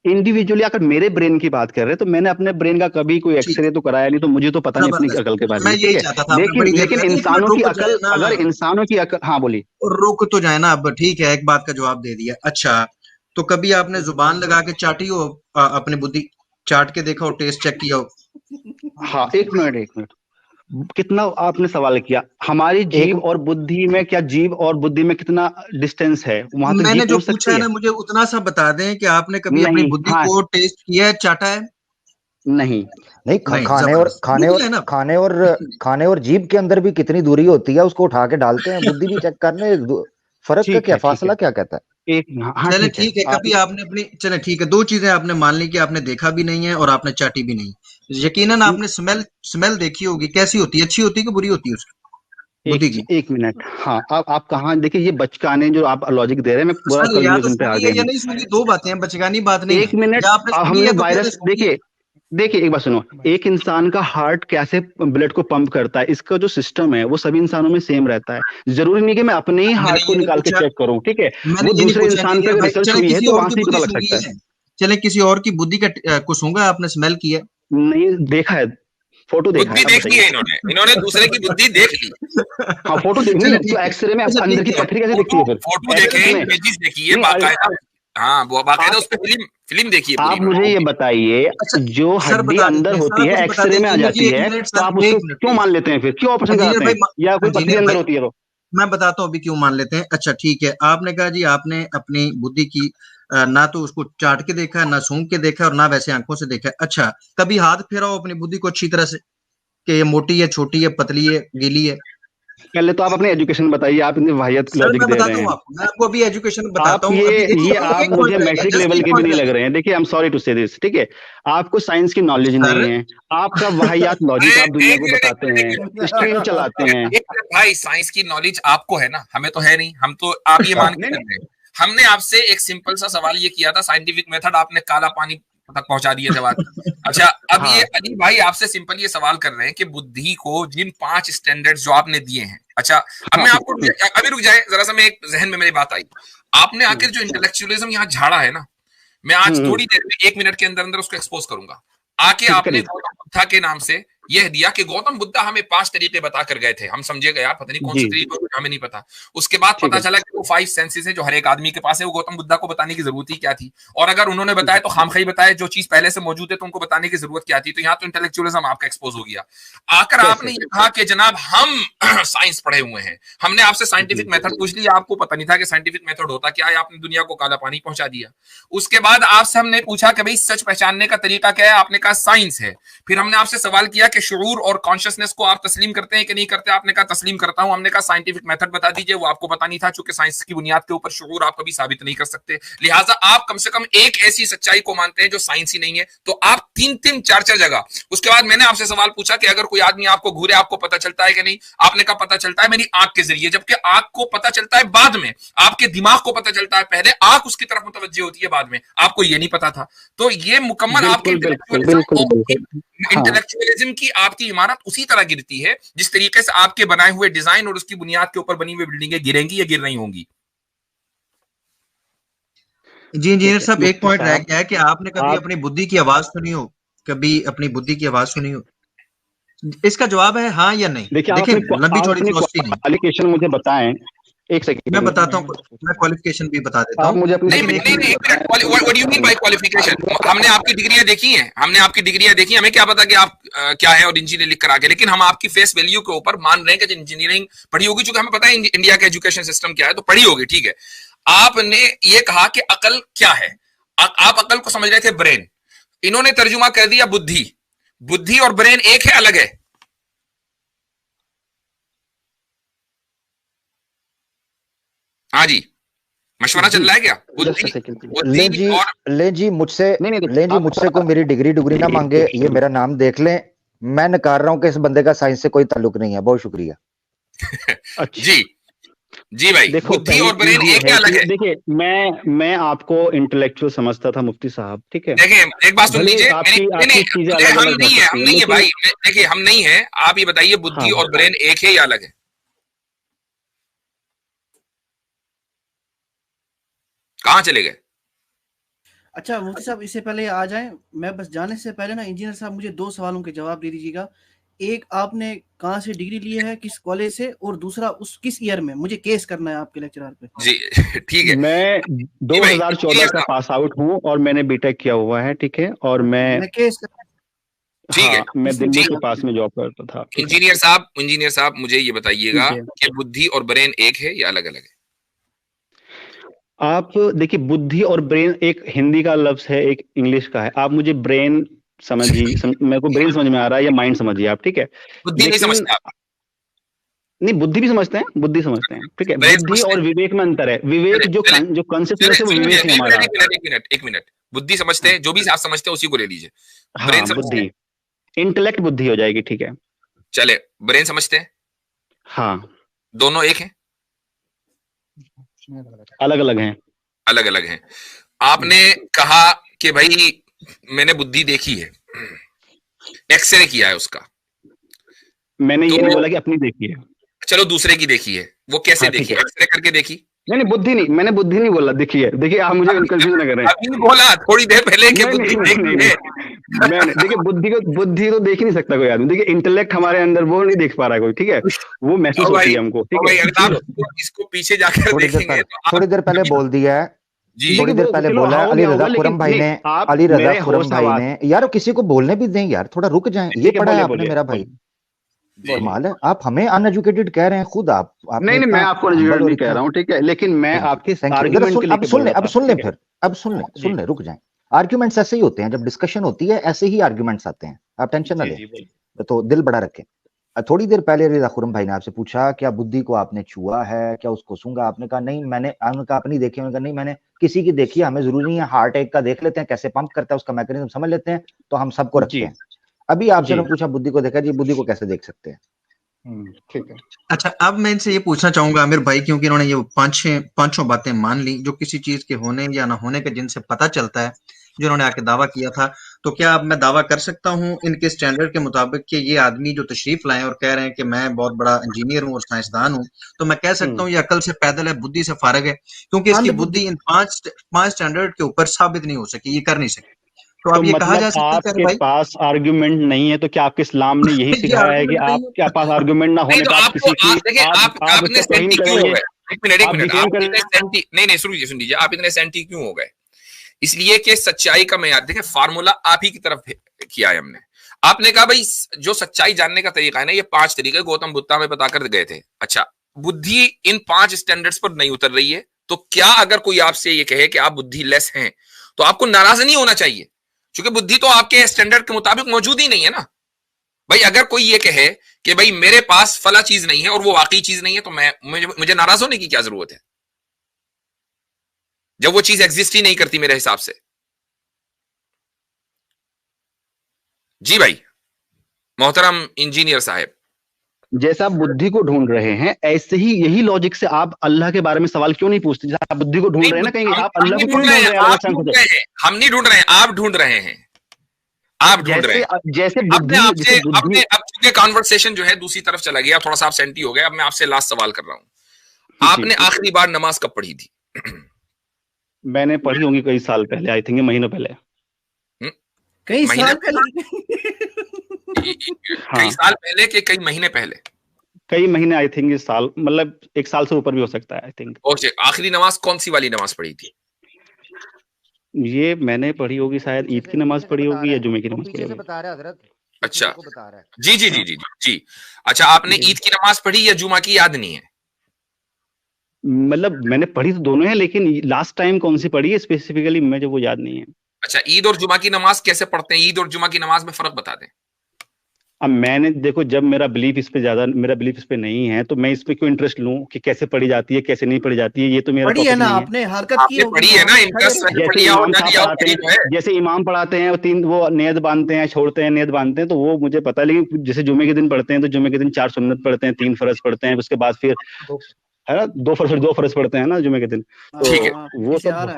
इंडिविजुअली अगर मेरे ब्रेन की बात कर रहे हैं तो मैंने अपने ब्रेन का कभी कोई एक्सरे तो कराया नहीं, तो मुझे तो पता नहीं अपनी अकल के बारे में। लेकिन इंसानों की अकल, अगर इंसानों की अकल, हाँ बोलिए। रुक तो जाए ना अब, ठीक है, एक बात का जवाब दे दिया। अच्छा, तो कभी आपने जुबान लगा के चाटी हो, अपनी बुद्धि चाट के देखा हो, टेस्ट चेक किया हो? हाँ, एक मिनट, कितना आपने सवाल किया? हमारी जीव और बुद्धि में, क्या जीव और बुद्धि में कितना डिस्टेंस है? वहां मैंने जो पूछा है ना, मुझे उतना सा बता दें कि आपने कभी अपनी बुद्धि को टेस्ट किया है, चाटा है? नहीं, खाने और जीभ के अंदर भी कितनी दूरी होती है, उसको उठा के डालते हैं, बुद्धि भी चेक करने, फर्क का क्या, फासला क्या कहता है? चले ठीक है, कभी आपने अपनी, चले ठीक है, 2 चीजें आपने मान ली कि आपने देखा भी नहीं है और आपने चाटी भी नहीं। यकीनन आपने स्मेल देखी होगी, कैसी होती है? अच्छी होती है कि बुरी होती है उसकी? एक मिनट, हाँ, आप कहाँ, देखिए ये बचकाने जो आप लॉजिक दे रहे हैं, मैं पूरा कंक्लूजन पे आ गया। नहीं सुनी, 2 बातें हैं, बचकानी बात नहीं। एक मिनट, हमने वायरस, देखिए एक बात सुनो, एक इंसान का हार्ट कैसे ब्लड को पंप करता है, इसका जो सिस्टम है वो सभी इंसानों में सेम रहता है। जरूरी नहीं कि मैं अपने ही हार्ट को निकाल के चेक करूं, ठीक है? वो दूसरे इंसान पे रिसर्च हुई है तो वहां से पता लग सकता है। चले किसी और की बुद्धि का कुछ होगा, आपने स्मेल किया? नहीं देखा है, फोटो देखा है। देख ली है इन्होंने दूसरे की बुद्धि देख ली। हाँ, फोटो देखनी है, तो एक्सरे में अंदर की पथरी कैसे दिखती है? फिर फोटो देखे, इमेजेस देखी है बाकायदा। हाँ, वो बाकायदा उस पे फिल्म देखिए। आप मुझे ये बताइए, जो हड्डी अंदर होती है एक्सरे में आ जाती है, तो आप उसको क्यों मान लेते हैं फिर? क्यों ऑपरेशन कराते हैं? या कोई पथरी अंदर होती है तो? मैं बताता हूँ अभी क्यों मान लेते हैं। अच्छा ठीक है, आपने कहा जी आपने अपनी बुद्धि की ना तो उसको चाट के देखा, ना सूंघ के देखा, और ना वैसे आंखों से देखा। अच्छा, कभी हाथ फेराओ अपनी बुद्धि को अच्छी तरह से कि ये मोटी है, छोटी है, पतली है, गीली है? पहले तो आप अपनी एजुकेशन बताइए, आप इतनी वाहियत लॉजिक दे रहे हैं। मैं आपको अभी एजुकेशन बताता हूँ। ये आप मुझे मैट्रिक लेवल के भी नहीं लग रहे हैं। देखिए, आई एम सॉरी टू से दिस, ठीक है, आपको साइंस की नॉलेज नहीं है, आपका वाहियात लॉजिक आप दुनिया को बताते हैं, स्ट्रीम चलाते हैं। भाई साइंस की नॉलेज आपको है ना, हमें तो है नहीं। हम तो आप ये मान के कर रहे हैं। हमने आपसे एक सिंपल सा सवाल ये किया था, साइंटिफिक मेथड, आपने काला पानी तक पहुंचा दिया जवाब। अच्छा, अब ये अली भाई आपसे सिंपल ये सवाल कर रहे हैं कि बुद्धि को जिन 5 स्टैंडर्ड्स जो आपने दिए हैं, अच्छा अब मैं आपको अभी रुक जाए जरा सा, मैं एक जहन में मेरी बात आई, आपने आखिर जो इंटेलेक्चुअलिज्म यहाँ झाड़ा है ना, मैं आज थोड़ी देर में 1 मिनट के अंदर अंदर उसको एक्सपोज करूंगा। आके आपने गौतम बुद्धा के नाम से यह दिया कि गौतम बुद्धा हमें 5 तरीके बता कर गए थे, हम समझे गए यार पता नहीं कौन से तरीके, हमें नहीं पता। उसके बाद पता चला कि वो 5 सेंसेस है जो हर एक आदमी के पास है, वो गौतम बुद्धा को बताने की जरूरत ही क्या थी? और अगर उन्होंने बताया तो खामखी बताया, जो चीज पहले से मौजूद है तो उनको बताने की जरूरत क्या थी? तो यहाँ तो इंटेलेक्चुअलिज्म आपका एक्सपोज हो गया। आकर आपने ये कहा कि जनाब हम साइंस पढ़े हुए हैं, हमने आपसे साइंटिफिक मेथड पूछ लिया, आपको पता नहीं था कि साइंटिफिक मेथड होता क्या है, आपने दुनिया को काला पानी पहुंचा दिया। उसके बाद आपसे हमने पूछा कि भाई सच पहचानने का तरीका क्या है, आपने कहा साइंस है। फिर हमने आपसे सवाल किया कि शुऊर और कॉन्शियसनेस को आप तस्लीम करते हैं कि नहीं करते, आपने कहा तस्लीम करता हूं। हमने कहा साइंटिफिक मेथड बता दीजिए, वो आपको पता नहीं था, चूंकि साइंस की बुनियाद के ऊपर शुऊर आप कभी साबित नहीं कर सकते, लिहाजा आप कम से कम एक ऐसी सच्चाई को मानते हैं जो साइंस ही नहीं है। तो आप 3-3 4-4 जगह। उसके बाद मैंने आपसे सवाल पूछा कि अगर कोई आदमी आपको घूरे आपको पता चलता है कि नहीं, आपने कहा पता चलता है मेरी आंख के जरिए, जबकि आंख को पता चलता है बाद में, आपके दिमाग को पता चलता है पहले, आंख उसकी तरफ मुतवज्जे होती है बाद में, आपको ये नहीं पता था। तो ये मुकम्मल आपके इंटेलेक्चुअलिज्म की आपकी इमारत उसी तरह गिरती है जिस तरीके से आपके बनाए हुए डिजाइन और उसकी बुनियाद के ऊपर बनी हुई बिल्डिंगें गिरेंगी या गिर रही होंगी। जी इंजीनियर साहब, एक पॉइंट रह गया है कि आपने कभी अपनी बुद्धि की आवाज सुनी हो? कभी अपनी बुद्धि की आवाज सुनी हो? इसका जवाब है हाँ या नहीं। देखिए लंबी चौड़ी क्वालिफिकेशन मुझे बताएं। एक सेकंड मैं बताता हूँ, मैं क्वालिफिकेशन भी बता देता हूँ। What do you mean by qualification? हमने आपकी डिग्रियां देखी हैं, हमें क्या पता कि आप क्या है और इंजीनियर लिख कर आगे, लेकिन हम आपकी फेस वैल्यू के ऊपर मान रहे हैं कि इंजीनियरिंग पढ़ी होगी, चूंकि हमें पता है इंडिया का एजुकेशन सिस्टम क्या है, तो पढ़ी होगी, ठीक है। आपने ये कहा कि अकल क्या है, आप अकल को समझ रहे थे ब्रेन, इन्होंने तर्जुमा कर दिया बुद्धि। बुद्धि और ब्रेन एक है, अलग है? हाँ जी, मशवरा चल रहा है क्या? ले जी मुझसे कोई मेरी डिग्री ना मांगे, ये मेरा नाम देख लें, मैं नकार रहा हूं कि इस बंदे का साइंस से कोई ताल्लुक नहीं है। बहुत शुक्रिया। जी भाई, बुद्धि और ब्रेन एक है, अलग है? देखिए मैं आपको इंटेलेक्चुअल समझता था मुफ्ती साहब, ठीक है। देखिए एक बात सुन लीजिए, हम नहीं है भाई, देखिए हम नहीं है, आप ये बताइए बुद्धि और ब्रेन एक है या अलग है? कहां चले गए? अच्छा मुफ्ती साहब, इससे पहले आ जाएं, मैं बस जाने से पहले ना इंजीनियर साहब मुझे 2 सवालों के जवाब दे दीजिएगा। एक, आपने कहां से डिग्री ली है, किस कॉलेज से, और दूसरा उस किस ईयर में? मुझे केस करना है आपके लेक्चरर पे। जी ठीक है। मैं 2014 का पास आउट हूं और मैंने बीटेक किया हुआ है, ठीक है, और मैं केस ठीक है, मैं दिल्ली के पास में जॉब करता था। इंजीनियर साहब मुझे ये बताइएगा कि बुद्धि और ब्रेन एक है या अलग अलग है? आप देखिए, बुद्धि और ब्रेन एक हिंदी का लफ्ज है, एक इंग्लिश का है। आप मुझे ब्रेन समझिए, मेरे को ब्रेन समझ में आ रहा है या माइंड समझिए आप, ठीक है। बुद्धि नहीं समझते आप? नहीं, बुद्धि भी समझते हैं, बुद्धि समझते हैं, ठीक है। बुद्धि और विवेक में अंतर है। विवेक जो कॉन्सेप्ट है वो विवेक है हमारा। एक मिनट, बुद्धि समझते हैं, जो भी आप समझते हैं उसी को ले लीजिए। हाँ, बुद्धि, इंटेलेक्ट बुद्धि हो जाएगी, ठीक है। चले, ब्रेन समझते हैं? हाँ। दोनों एक हैं? अलग अलग हैं। अलग अलग हैं। आपने कहा कि भाई मैंने बुद्धि देखी है, एक्सरे किया है उसका। मैंने ये नहीं बोला कि अपनी देखी है। चलो दूसरे की देखी है, वो कैसे देखी है? एक्सरे करके देखी? नहीं बुद्धि नहीं, मैंने बुद्धि नहीं बोला, देखी है। देखिए आप मुझे कंफ्यूज न करें। अभी बोला थोड़ी देर पहले कि बुद्धि देखी है। मैंने देखिए बुद्धि तो देख ही नहीं सकता कोई आदमी। देखिए इंटेलेक्ट हमारे अंदर वो नहीं देख पा रहा कोई, ठीक है, वो महसूस होती है हमको, ठीक है। इसको पीछे जाकर देखेंगे। थोड़ी देर पहले बोल दिया है थोड़ी देर पहले बोला अली रजा खुरम भाई ने, अली रजा खुरम भाई ने, यार किसी को बोलने भी दें यार, थोड़ा रुक जाएं। ये पढ़ा है आपने मेरा भाई, कमाल है। आप हमें अनएजुकेटेड कह रहे हैं खुद आप। नहीं मैं आपको अनएजुकेटेड नहीं कह रहा हूँ, ठीक है, लेकिन मैं आपके आर्गुमेंट के लिए अब सुन ले, रुक जाएं। आर्ग्यूमेंट्स ऐसे ही होते हैं, जब डिस्कशन होती है ऐसे ही आर्ग्यूमेंट्स आते हैं, आप टेंशन ना लें, तो दिल बड़ा रखें। थोड़ी देर पहले रिजा खुरम भाई ने आपसे पूछा क्या बुद्धि को आपने छुआ है, क्या उसको सूंघा? आपने कहा नहीं, मैंने अपनी देखी। उन्होंने कहा नहीं मैंने किसी की देखी, हमें जरूरी नहीं है, हार्ट अटैक का देख लेते हैं कैसे पंप करता है, उसका मैकेनिज्म समझ लेते हैं, तो हम सबको रखते हैं। अभी आपसे पूछा बुद्धि को देखा, जी बुद्धि को कैसे देख सकते हैं? ठीक है। अच्छा, अब मैं इनसे ये पूछना चाहूंगा आमिर भाई, क्योंकि इन्होंने ये पांचों बातें मान ली जो किसी चीज के होने या ना होने के जिनसे पता चलता है, जो इन्होंने आके दावा किया था। तो क्या अब मैं दावा कर सकता हूं इनके स्टैंडर्ड के मुताबिक कि ये आदमी जो तशरीफ लाए और कह रहे हैं कि मैं बहुत बड़ा इंजीनियर हूं और साइंसदान हूं, तो मैं कह सकता हूं ये अकल से पैदल है, बुद्धि से फारग है, क्योंकि इसकी बुद्धि इन पांच स्टैंडर्ड के ऊपर साबित नहीं हो सकी, ये कर नहीं सकी। तो अब ये मतलब कहा जा सकता है आपके पास आर्गुमेंट नहीं है, तो क्या आपके इस्लाम ने यही सिखाया है कि आपके पास आर्गुमेंट ना होने पर किसी की आपने सेंटी क्यों हो गए? एक मिनट, नहीं सुन लीजिए, आप इतने सेंटी क्यों हो गए? इसलिए कि सच्चाई का मैं देखिए फार्मूला आप ही की तरफ किया है हमने। आपने कहा भाई जो सच्चाई जानने का तरीका है ना, ये 5 तरीके गौतम बुद्ध में बताकर गए थे। अच्छा, बुद्धि इन 5 स्टैंडर्ड्स पर नहीं उतर रही है, तो क्या अगर कोई आपसे ये कहे कि आप बुद्धि लेस हैं, तो आपको नाराज नहीं होना चाहिए, क्योंकि बुद्धि तो आपके स्टैंडर्ड के मुताबिक मौजूद ही नहीं है ना भाई। अगर कोई ये कहे कि भाई मेरे पास फला चीज नहीं है और वो वाकई चीज नहीं है, तो मुझे नाराज होने की क्या जरूरत है, जब वो चीज एग्जिस्ट ही नहीं करती मेरे हिसाब से। जी भाई मोहतरम इंजीनियर साहब, जैसा आप बुद्धि को ढूंढ रहे हैं, ऐसे ही यही लॉजिक से आप अल्लाह के बारे में सवाल क्यों नहीं पूछते? जैसे आप बुद्धि को ढूंढ रहे हैं ना, कहीं आप अल्लाह को ढूंढ रहे हैं? हम नहीं ढूंढ रहे हैं, आप ढूंढ रहे हैं, आप ढूंढ रहे हैं। जैसे अपने अब चूंकि कॉन्वर्सेशन जो है दूसरी तरफ चला गया, थोड़ा सा आप सेंटी हो गए। अब मैं आपसे लास्ट सवाल कर रहा हूं, आपने आखिरी बार नमाज कब पढ़ी थी? मैंने पढ़ी होंगी कई साल पहले, आई थिंक महीनों पहले। कई साल पहले? कई साल पहले के कई महीने पहले? कई महीने, आई थिंक इस साल, मतलब 1 साल से ऊपर भी हो सकता है, आई थिंक। ओके, आखिरी नमाज कौन सी वाली नमाज पढ़ी थी? ये मैंने पढ़ी होगी, शायद ईद की नमाज पढ़ी होगी या जुमे की नमाज पढ़ी होगी। बता रहा है हजरत। अच्छा, जी। अच्छा, आपने ईद की नमाज पढ़ी या जुमा की याद नहीं है? मतलब मैंने पढ़ी तो दोनों है, लेकिन लास्ट टाइम कौन सी पढ़ी है स्पेसिफिकली मुझे वो याद नहीं है। अच्छा, ईद और जुमा की नमाज कैसे पढ़ते हैं? ईद और जुमा की नमाज में फर्क बता दें। अब मैंने देखो, जब मेरा बिलीफ इस पे नहीं है, तो मैं इस पे क्यों इंटरेस्ट लूं कि कैसे पढ़ी जाती है कैसे नहीं पढ़ी जाती है, ये तो मेरा पढ़ी है ना, आपने हरकत की पढ़ी है ना, जैसे इमाम पढ़ाते हैं, 3 वो नियत बांधते हैं, छोड़ते हैं, नियत बांधते हैं, तो वो मुझे पता है। लेकिन जैसे जुमे के दिन पढ़ते हैं, तो जुमे के दिन 4 सुन्नत पढ़ते हैं, 3 फर्ज पढ़ते हैं, उसके बाद फिर है ना 2 फर्ज पढ़ते हैं ना जुमे के दिन। ठीक है, वो सब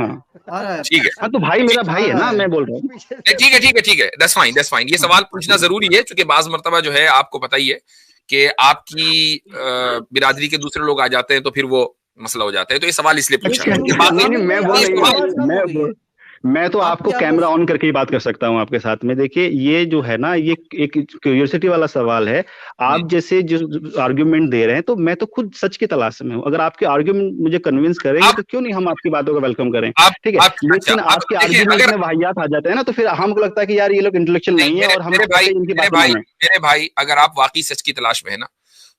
ठीक है। हाँ, तो भाई मेरा भाई है ना, मैं बोल रहा हूँ। ठीक है, दैट्स फाइन। ये सवाल पूछना जरूरी है, क्योंकि बाज मर्तबा जो है आपको पता ही है कि आपकी बिरादरी के दूसरे लोग आ जाते हैं, तो फिर वो मसला हो जाता है। तो ये सवाल इसलिए पूछा। मैं तो आपको कैमरा ऑन करके ही बात कर सकता हूँ आपके साथ में। देखिए, ये जो है ना, ये एक क्यूरियोसिटी वाला सवाल है। आप जैसे जो आर्ग्यूमेंट दे रहे हैं, तो मैं तो खुद सच की तलाश में हूँ। अगर आपके आर्ग्यूमेंट मुझे कन्विंस करेंगे, तो क्यों नहीं हम आपकी बातों को वेलकम करें, ठीक है। लेकिन आपके आर्ग्यूमेंट में वाहियात आ जाते हैं ना, तो फिर हमको लगता है कि यार ये लोग इंटेलेक्चुअल नहीं है, और हम मेरे भाई अगर आप वाकई सच की तलाश में है ना,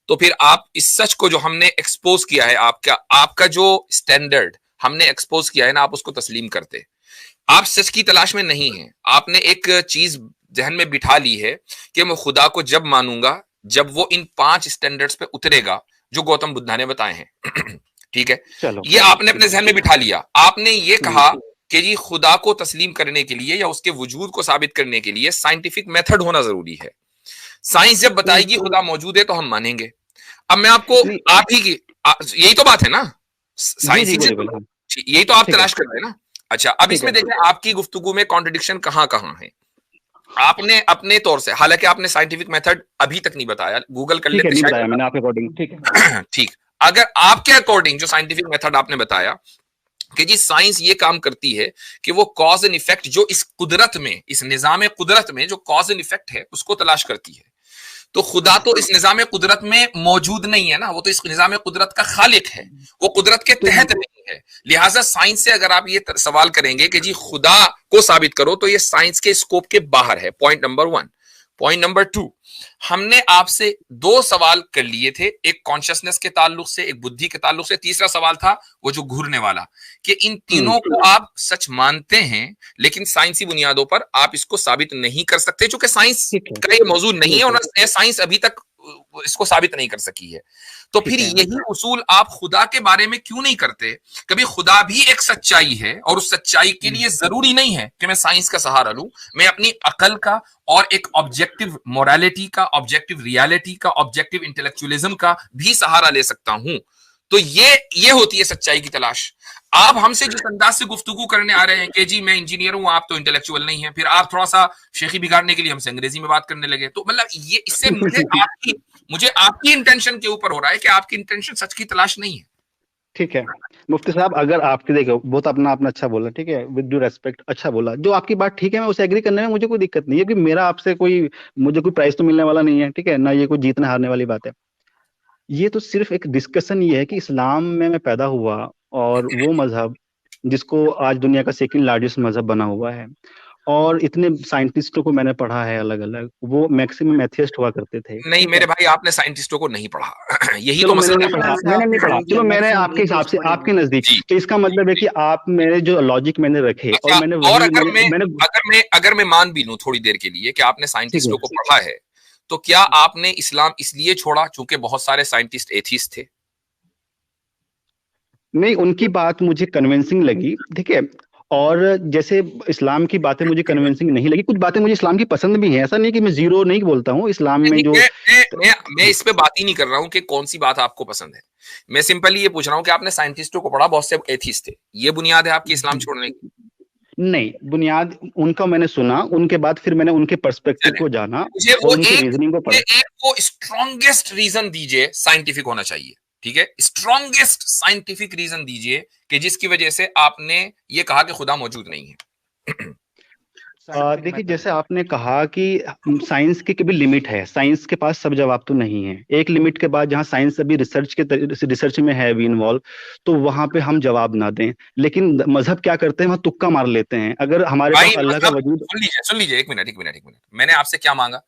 तो फिर आप इस सच को जो हमने एक्सपोज किया है, आपका जो स्टैंडर्ड हमने एक्सपोज किया है ना, आप उसको तस्लीम करते। आप सच की तलाश में नहीं हैं, आपने एक चीज जहन में बिठा ली है कि मैं खुदा को जब मानूंगा जब वो इन 5 स्टैंडर्ड्स पे उतरेगा जो गौतम बुद्ध ने बताए हैं। ठीक है, ये आपने अपने जहन में बिठा लिया। आपने ये कहा कि जी खुदा को तस्लीम करने के लिए या उसके वजूद को साबित करने के लिए साइंटिफिक मेथड होना जरूरी है। साइंस जब बताएगी खुदा मौजूद है, तो हम मानेंगे। अब मैं आपको आप ही की यही तो बात है ना, साइंस यही तो आप तलाश कर रहे हैं ना। अच्छा, अब इसमें देखें आपकी गुफ्तगू में कॉन्ट्रडिक्शन कहां है। आपने अपने तौर से, हालांकि आपने साइंटिफिक मेथड अभी तक नहीं बताया, गूगल कर लेते हैं मैंने आपके अकॉर्डिंग, ठीक है। ठीक, अगर आपके अकॉर्डिंग जो साइंटिफिक मेथड आपने बताया कि जी साइंस ये काम करती है कि वो कॉज एंड इफेक्ट जो इस कुदरत में, इस निजाम कुदरत में जो कॉज एंड इफेक्ट है, उसको तलाश करती है, तो खुदा तो इस निजाम कुदरत में मौजूद नहीं है ना, वो तो इस निजाम कुदरत का खालिक है, वो कुदरत के तहत नहीं है। लिहाजा साइंस से अगर आप ये सवाल करेंगे कि जी खुदा को साबित करो, तो ये साइंस के स्कोप के बाहर है, पॉइंट नंबर 1। पॉइंट नंबर 2, हमने आपसे 2 सवाल कर लिए थे, एक कॉन्शियसनेस के ताल्लुक से, एक बुद्धि के ताल्लुक से, तीसरा सवाल था वो जो घूरने वाला, कि इन तीनों को आप सच मानते हैं लेकिन साइंसी बुनियादों पर आप इसको साबित नहीं कर सकते, क्योंकि साइंस का ये मौजूद नहीं है और साइंस अभी तक इसको साबित नहीं कर सकी है। तो फिर यही उसूल आप खुदा के बारे में क्यों नहीं करते? कभी खुदा भी एक सच्चाई है और उस सच्चाई के लिए जरूरी नहीं है कि मैं साइंस का सहारा लूं, मैं अपनी अकल का और एक ऑब्जेक्टिव मोरालिटी का, ऑब्जेक्टिव रियलिटी का, ऑब्जेक्टिव इंटेलेक्चुअलिज्म का भी सहारा ले सकता हूं। तो ये होती है सच्चाई की तलाश। आप हमसे जिस अंदाज से गुफ्तगू करने आ रहे हैं कि जी मैं इंजीनियर हूं, आप तो इंटेलेक्चुअल नहीं है, फिर आप थोड़ा सा शेखी बिगाड़ने के लिए हमसे अंग्रेजी में बात करने लगे, तो मतलब ये इससे मुझे आपकी इंटेंशन के ऊपर हो रहा है कि आपकी इंटेंशन सच की तलाश नहीं है। ठीक है मुफ्ती साहब, अगर आपके देखो बहुत अपना आपने अच्छा बोला, ठीक है, विद ड्यू रेस्पेक्ट अच्छा बोला, जो आपकी बात ठीक है, मैं उसे एग्री करने में मुझे कोई दिक्कत नहीं है, क्योंकि मेरा आपसे मुझे कोई प्राइज तो मिलने वाला नहीं है, ठीक है ना, ये कोई जीतने हारने वाली बात है। ये तो सिर्फ एक डिस्कशन ये है कि इस्लाम में मैं पैदा हुआ और वो मजहब जिसको आज दुनिया का सेकंड लार्जेस्ट मजहब बना हुआ है, और इतने साइंटिस्टों को मैंने पढ़ा है अलग अलग, वो मैक्सिमम एथियस्ट हुआ करते थे। नहीं मेरे भाई, आपने साइंटिस्टों को नहीं पढ़ा। यही तो मैंने नहीं पढ़ा, चलो मैंने आपके हिसाब से आपके नजदीक, तो इसका मतलब है कि आप मेरे जो लॉजिक मैंने रखे और मैंने और अगर मैं मान भी लूं थोड़ी देर के लिए कि आपने साइंटिस्टों को पढ़ा है, तो क्या आपने इस्लाम इसलिए छोड़ा क्योंकि बहुत सारे साइंटिस्ट एथिस्ट थे? नहीं, उनकी बात मुझे कन्विंसिंग लगी, ठीक है, और जैसे इस्लाम की बातें मुझे कन्विंसिंग नहीं लगी, कुछ बातें मुझे इस्लाम की पसंद भी हैं, ऐसा नहीं कि मैं जीरो नहीं बोलता हूँ इस्लाम में जो मैं इस पे बात ही नहीं कर रहा हूँ कि कौन सी बात आपको पसंद है, मैं सिंपली ये पूछ रहा हूँ कि आपने साइंटिस्टों को पढ़ा, बहुत से एथिस्ट थे, ये बुनियाद है आपकी इस्लाम छोड़ने की? नहीं, बुनियाद उनका मैंने सुना, उनके बाद फिर मैंने उनके पर्सपेक्टिव को जाना, मुझे वो स्ट्रॉन्गेस्ट रीजन दीजिए, साइंटिफिक होना चाहिए, ठीक है, स्ट्रॉन्गेस्ट साइंटिफिक रीजन दीजिए कि जिसकी वजह से आपने ये कहा कि खुदा मौजूद नहीं है। देखिए, जैसे आपने कहा कि साइंस की भी लिमिट है, साइंस के पास सब जवाब तो नहीं है, एक लिमिट के बाद जहां साइंस अभी रिसर्च में है अभी इन्वॉल्व, तो वहां पे हम जवाब ना दें, लेकिन मजहब क्या करते हैं, वहां तुक्का मार लेते हैं। अगर हमारे पास अल्लाह का वजूद, सुन लीजिए एक मिनट, मैंने आपसे क्या मांगा?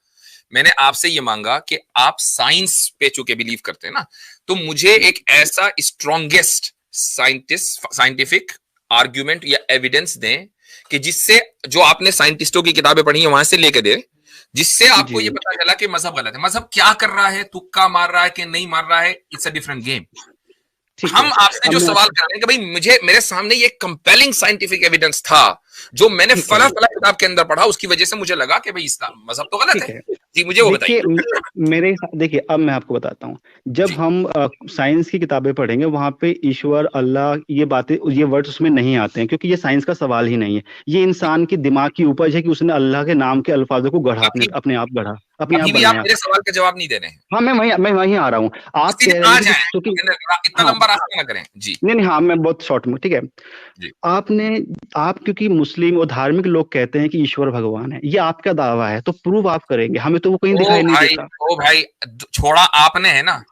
मैंने आपसे ये मांगा कि आप साइंस पे चूंकि बिलीव करते हैं ना, तो मुझे एक ऐसा स्ट्रॉन्गेस्ट साइंटिफिक आर्ग्यूमेंट या एविडेंस दें कि जिससे, जो आपने साइंटिस्टों की किताबें पढ़ी है वहां से लेकर दे, जिससे आपको ये पता चला कि मजहब गलत है। मजहब क्या कर रहा है, तुक्का मार रहा है कि नहीं मार रहा है, इट्स अ डिफरेंट गेम। हम आपसे जो सवाल कर रहे हैं कि भाई मेरे सामने ये कंपेलिंग साइंटिफिक एविडेंस था जो मैंने फला किताब के अंदर पढ़ा, उसकी वजह से मुझे लगा कि भाई इस्लाम मजहब तो गलत है। जी मुझे वो बताइए। देखिए अब मैं आपको बताता हूँ, जब हम साइंस की किताबें पढ़ेंगे वहां पे ईश्वर, अल्लाह, ये बातें, ये वर्ड्स उसमें नहीं आते हैं, क्योंकि ये साइंस का सवाल ही नहीं है, ये इंसान के दिमाग की उपज है कि उसने अल्लाह के नाम के अल्फाजों को गढ़ा, अपने आप गढ़ा, अपने आप बनाया। मेरे सवाल का जवाब नहीं दे रहे हैं। हाँ, मैं वहीं आ रहा हूँ। आप कह रहे हैं इतना लंबा रास्ता ना करें जी। नहीं, हाँ, मैं बहुत शॉर्ट में, ठीक है। आप क्योंकि मुस्लिम और धार्मिक लोग कहते हैं कि ईश्वर भगवान है, ये आपका दावा है, तो प्रूव आप करेंगे, हमें तो वो कहीं दिखाई नहीं देता। ओ भाई, छोड़ा आपने है ना,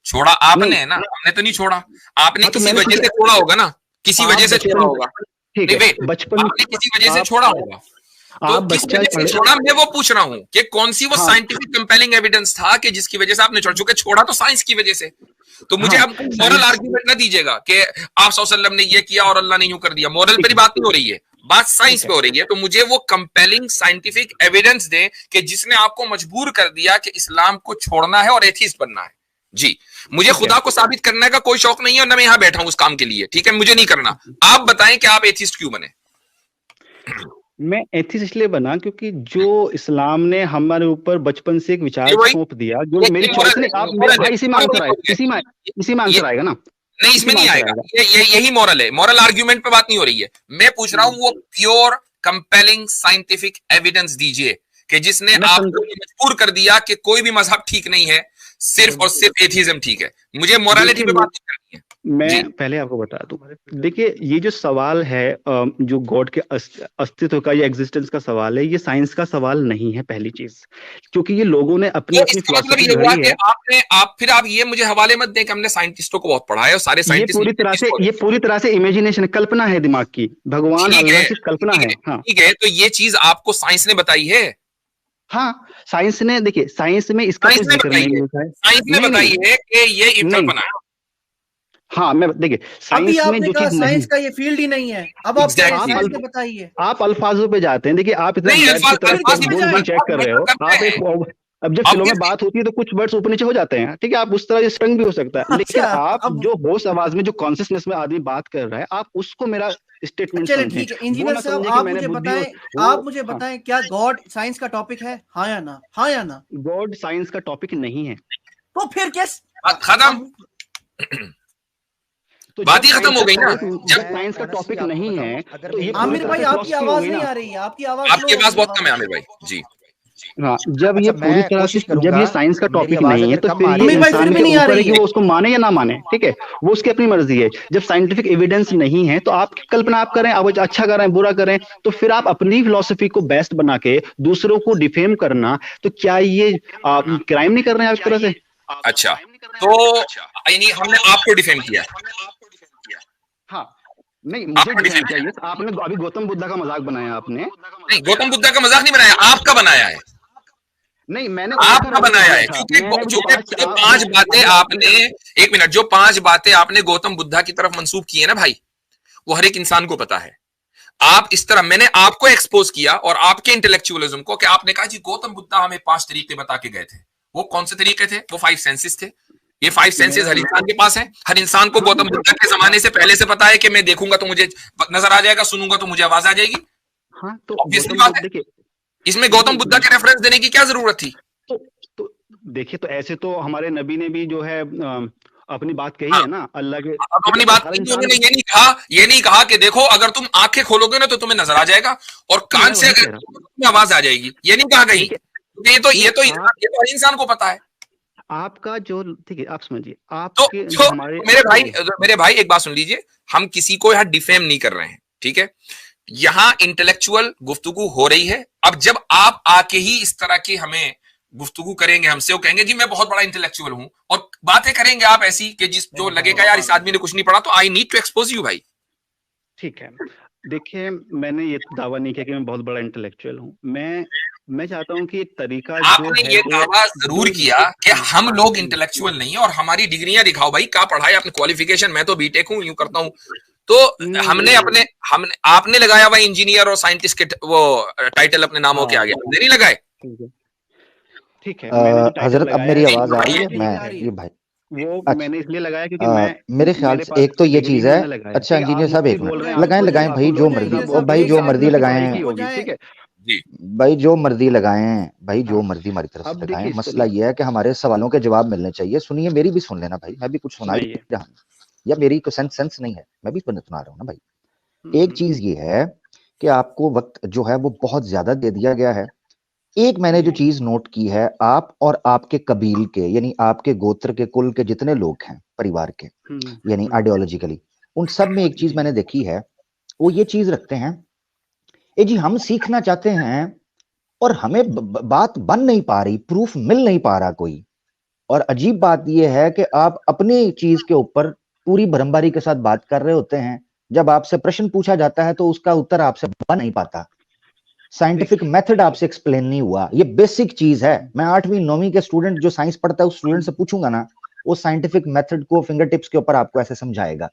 छोड़ा आपने है ना, हमने तो नहीं छोड़ा। आपने किसी वजह से छोड़ा होगा ना, किसी वजह से छोड़ा होगा, ठीक है, बचपन आपने किसी वजह से छोड़ा होगा, तो किस वजह से छोड़ा, मैं वो पूछ रहा हूँ कि कौन सी वो साइंटिफिक कंपेलिंग एविडेंस था कि जिसकी वजह से आपने छोड़ा, चूंकि छोड़ा तो साइंस की वजह से। तो मुझे अब मॉरल आर्ग्यूमेंट ना दीजिएगा कि आप सल्लल्लाहु अलैहि वसल्लम ने ये किया और अल्लाह ने यूं कर दिया, मॉरल पर बात नहीं हो रही है, बात साइंस पे हो रही है। तो मुझे वो कंपेलिंग साइंटिफिक एविडेंस दें कि जिसने आपको मजबूर कर दिया कि इस्लाम को छोड़ना है और एथीस्ट बनना है। जी, मुझे खुदा को साबित करने का कोई शौक नहीं है और ना मैं यहां बैठा हूं उस काम के लिए, ठीक है, मुझे नहीं करना। आप बताएं कि आप एथीस्ट क्यों बने? मैं एथिस्ट इसलिए बना क्योंकि जो इस्लाम ने हमारे ऊपर बचपन से एक विचार सौंप दिया, जो मेरी चॉइस ने, आप मेरे भाई इसी में आंसर आएगा ना? नहीं, इसमें नहीं आएगा, यही मॉरल है, मॉरल आर्ग्यूमेंट पे बात नहीं हो रही है। मैं पूछ रहा हूं वो प्योर कंपेलिंग साइंटिफिक एविडेंस दीजिए कि जिसने आपको मजबूर कर दिया कि कोई भी मजहब ठीक नहीं है, सिर्फ और सिर्फ एथिज्म ठीक है। मुझे मोरालिटी पे बात नहीं करनी है। मैं पहले आपको बता दूं, देखिए ये जो सवाल है जो गॉड के अस्तित्व का या एग्जिस्टेंस का सवाल है, ये साइंस का सवाल नहीं है पहली चीज, क्योंकि ये लोगों ने अपनी अपनी फिलॉसफी घड़ी है। आप ये मुझे हवाले मत दें कि हमने साइंटिस्टों को बहुत पढ़ा है और सारे साइंटिस्ट ये पूरी तरह से इमेजिनेशन, कल्पना है दिमाग की, भगवान अल्लाह की कल्पना है। हाँ ठीक है, तो ये चीज आपको साइंस ने बताई है? हाँ साइंस ने, देखिए साइंस में इसका साइंस ने बताई है कि ये कल्पना है। हाँ मैं देखिए साइंस में जो चीज साइंस का ये फील्ड ही नहीं है। अब आप साइंस बताइए, आप अल्फाजों पे जाते हैं। देखिए आप इतना चेक कर रहे हो, आप एक अब जब फिल्मों में बात होती है तो कुछ वर्ड्स ऊपर नीचे हो जाते हैं, ठीक है, आप उस तरह स्ट्रंग भी हो सकता है, लेकिन आप जो होश आवाज में जो कॉन्शियसनेस में आदमी बात कर रहा है, आप उसको मेरा स्टेटमेंट चलिए ठीक है। इंजीनियर साहब आप मुझे बताएं क्या गॉड साइंस का टॉपिक है? हाँ या ना? हाँ या ना? गॉड साइंस का टॉपिक नहीं है। तो फिर कैसे खत्म? तो बात ही खत्म हो गई ना। जब साइंस का टॉपिक नहीं है तो ये आमिर भाई आपकी आवाज नहीं आ रही है, आपकी आवाज बहुत कम है आमिर भाई जी। हाँ जब ये पूरी तरह से, जब ये साइंस का टॉपिक नहीं है तो फिर ये इंसान के ऊपर है कि वो उसको माने या ना माने, ठीक है, वो उसकी अपनी मर्जी है। जब साइंटिफिक एविडेंस नहीं है तो आप कल्पना आप करें, आप अच्छा करें बुरा करें, तो फिर आप अपनी फिलॉसफी को बेस्ट बना के दूसरों को डिफेम करना, तो क्या ये क्राइम नहीं कर रहे हैं आप तरह से? अच्छा तो यानी हमने आपको डिफेम किया? हाँ नहीं, मुझे डिफेम चाहिए। आपने अभी गौतम बुद्धा का मजाक बनाया आपने। नहीं, गौतम बुद्धा का मजाक नहीं बनाया, आपका बनाया है। नहीं मैंने आपका बनाया है, क्योंकि जो 5 बातें आपने, एक मिनट, जो 5 बातें आपने गौतम बुद्धा की तरफ मंसूब की है ना भाई, वो हर एक इंसान को पता है। आप इस तरह, मैंने आपको एक्सपोज किया और आपके इंटेलेक्चुअलिज्म को, कि आपने कहा जी गौतम बुद्धा हमें 5 तरीके बता के गए थे। वो कौन से तरीके थे? वो 5 सेंसेस थे। ये 5 सेंसेस हर इंसान के पास है। हर इंसान को गौतम बुद्धा के जमाने से पहले से पता है कि मैं देखूंगा तो मुझे नजर आ जाएगा, सुनूंगा तो मुझे आवाज आ जाएगी। हाँ तो ऑब्वियसली बात है, इसमें गौतम बुद्धा के रेफरेंस देने की क्या जरूरत थी? तो देखिए, तो ऐसे तो हमारे नबी ने भी जो है अपनी बात कही है ना, अल्लाह के अपनी बात कही। उन्होंने ये नहीं कहा कि देखो अगर तुम आंखें खोलोगे ना तो तुम्हें नजर आ जाएगा और कान से अगर तुम्हें आवाज आ जाएगी, ये नहीं कहा कहीं। ये तो हर इंसान को पता है। आपका जो, ठीक है आप समझिए, आप तो मेरे भाई एक बात सुन लीजिए, हम किसी को यहाँ डिफेम नहीं कर रहे हैं, ठीक है, यहाँ इंटेलेक्चुअल गुफ्तगू हो रही है। अब जब आप आके ही इस तरह की हमें गुफ्तगू करेंगे हमसे, वो कहेंगे जी मैं बहुत बड़ा इंटेलेक्चुअल हूं, और बातें करेंगे आप ऐसी कि जो लगेगा यार इस आदमी ने कुछ नहीं पढ़ा, तो I need to expose you भाई। ठीक है, देखिए मैंने ये दावा नहीं किया कि मैं बहुत बड़ा इंटेलेक्चुअल हूं। मैं चाहता हूं कि एक तरीका आपने ये दावा जरूर किया कि हम लोग इंटेलेक्चुअल नहीं है और हमारी डिग्रियां दिखाओ भाई, क्या पढ़ा है आपने, क्वालिफिकेशन, मैं तो बीटेक हूं, यूं करता हूं। तो हमने आपने लगाया हुआ इंजीनियर और साइंटिस्ट के वो टाइटल अपने नामों के आगे, हमने नहीं लगाए। ठीक है, हजरत अब मेरी आवाज आ रही है? मैं ये भाई वो मैंने इसलिए लगाया क्योंकि मैं मेरे ख्याल से एक तो ये चीज है। अच्छा इंजीनियर साहब एक मिनट, लगाएं भाई जो मर्जी, और भाई जो मर्जी लगाएं, ठीक है भाई जो मर्जी लगाएं, भाई जो मर्जी हमारी तरफ से लगाएं। मसला ये है कि हमारे सवालों के जवाब मिलने चाहिए। सुनिए मेरी भी सुन लेना भाई, मैं भी कुछ सुना रहा हूँ, या मेरी कोई सेंस नहीं है, मैं भी सुना रहा हूँ ना भाई। एक चीज ये है कि आपको वक्त जो है वो बहुत ज्यादा दे दिया गया है। एक मैंने जो चीज नोट की है, आप और आपके कबील के, यानी आपके गोत्र के, कुल के जितने लोग हैं परिवार के, यानी आइडियोलॉजिकली, उन सब में एक चीज मैंने देखी है, वो ये चीज रखते हैं, ए जी हम सीखना चाहते हैं और हमें बात बन नहीं पा रही, प्रूफ मिल नहीं पा रहा कोई। और अजीब बात यह है कि आप अपनी चीज के ऊपर पूरी भरमबारी के साथ बात कर रहे होते हैं, जब आपसे प्रश्न पूछा जाता है तो उसका उत्तर आपसे बन नहीं पाता, साइंटिफिक मेथड आपसे एक्सप्लेन नहीं हुआ। ये बेसिक चीज है। मैं 8वीं 9वीं के स्टूडेंट जो साइंस पढ़ता है उस स्टूडेंट से पूछूंगा ना, वो साइंटिफिक मेथड को फिंगर टिप्स के ऊपर आपको ऐसे समझाएगा।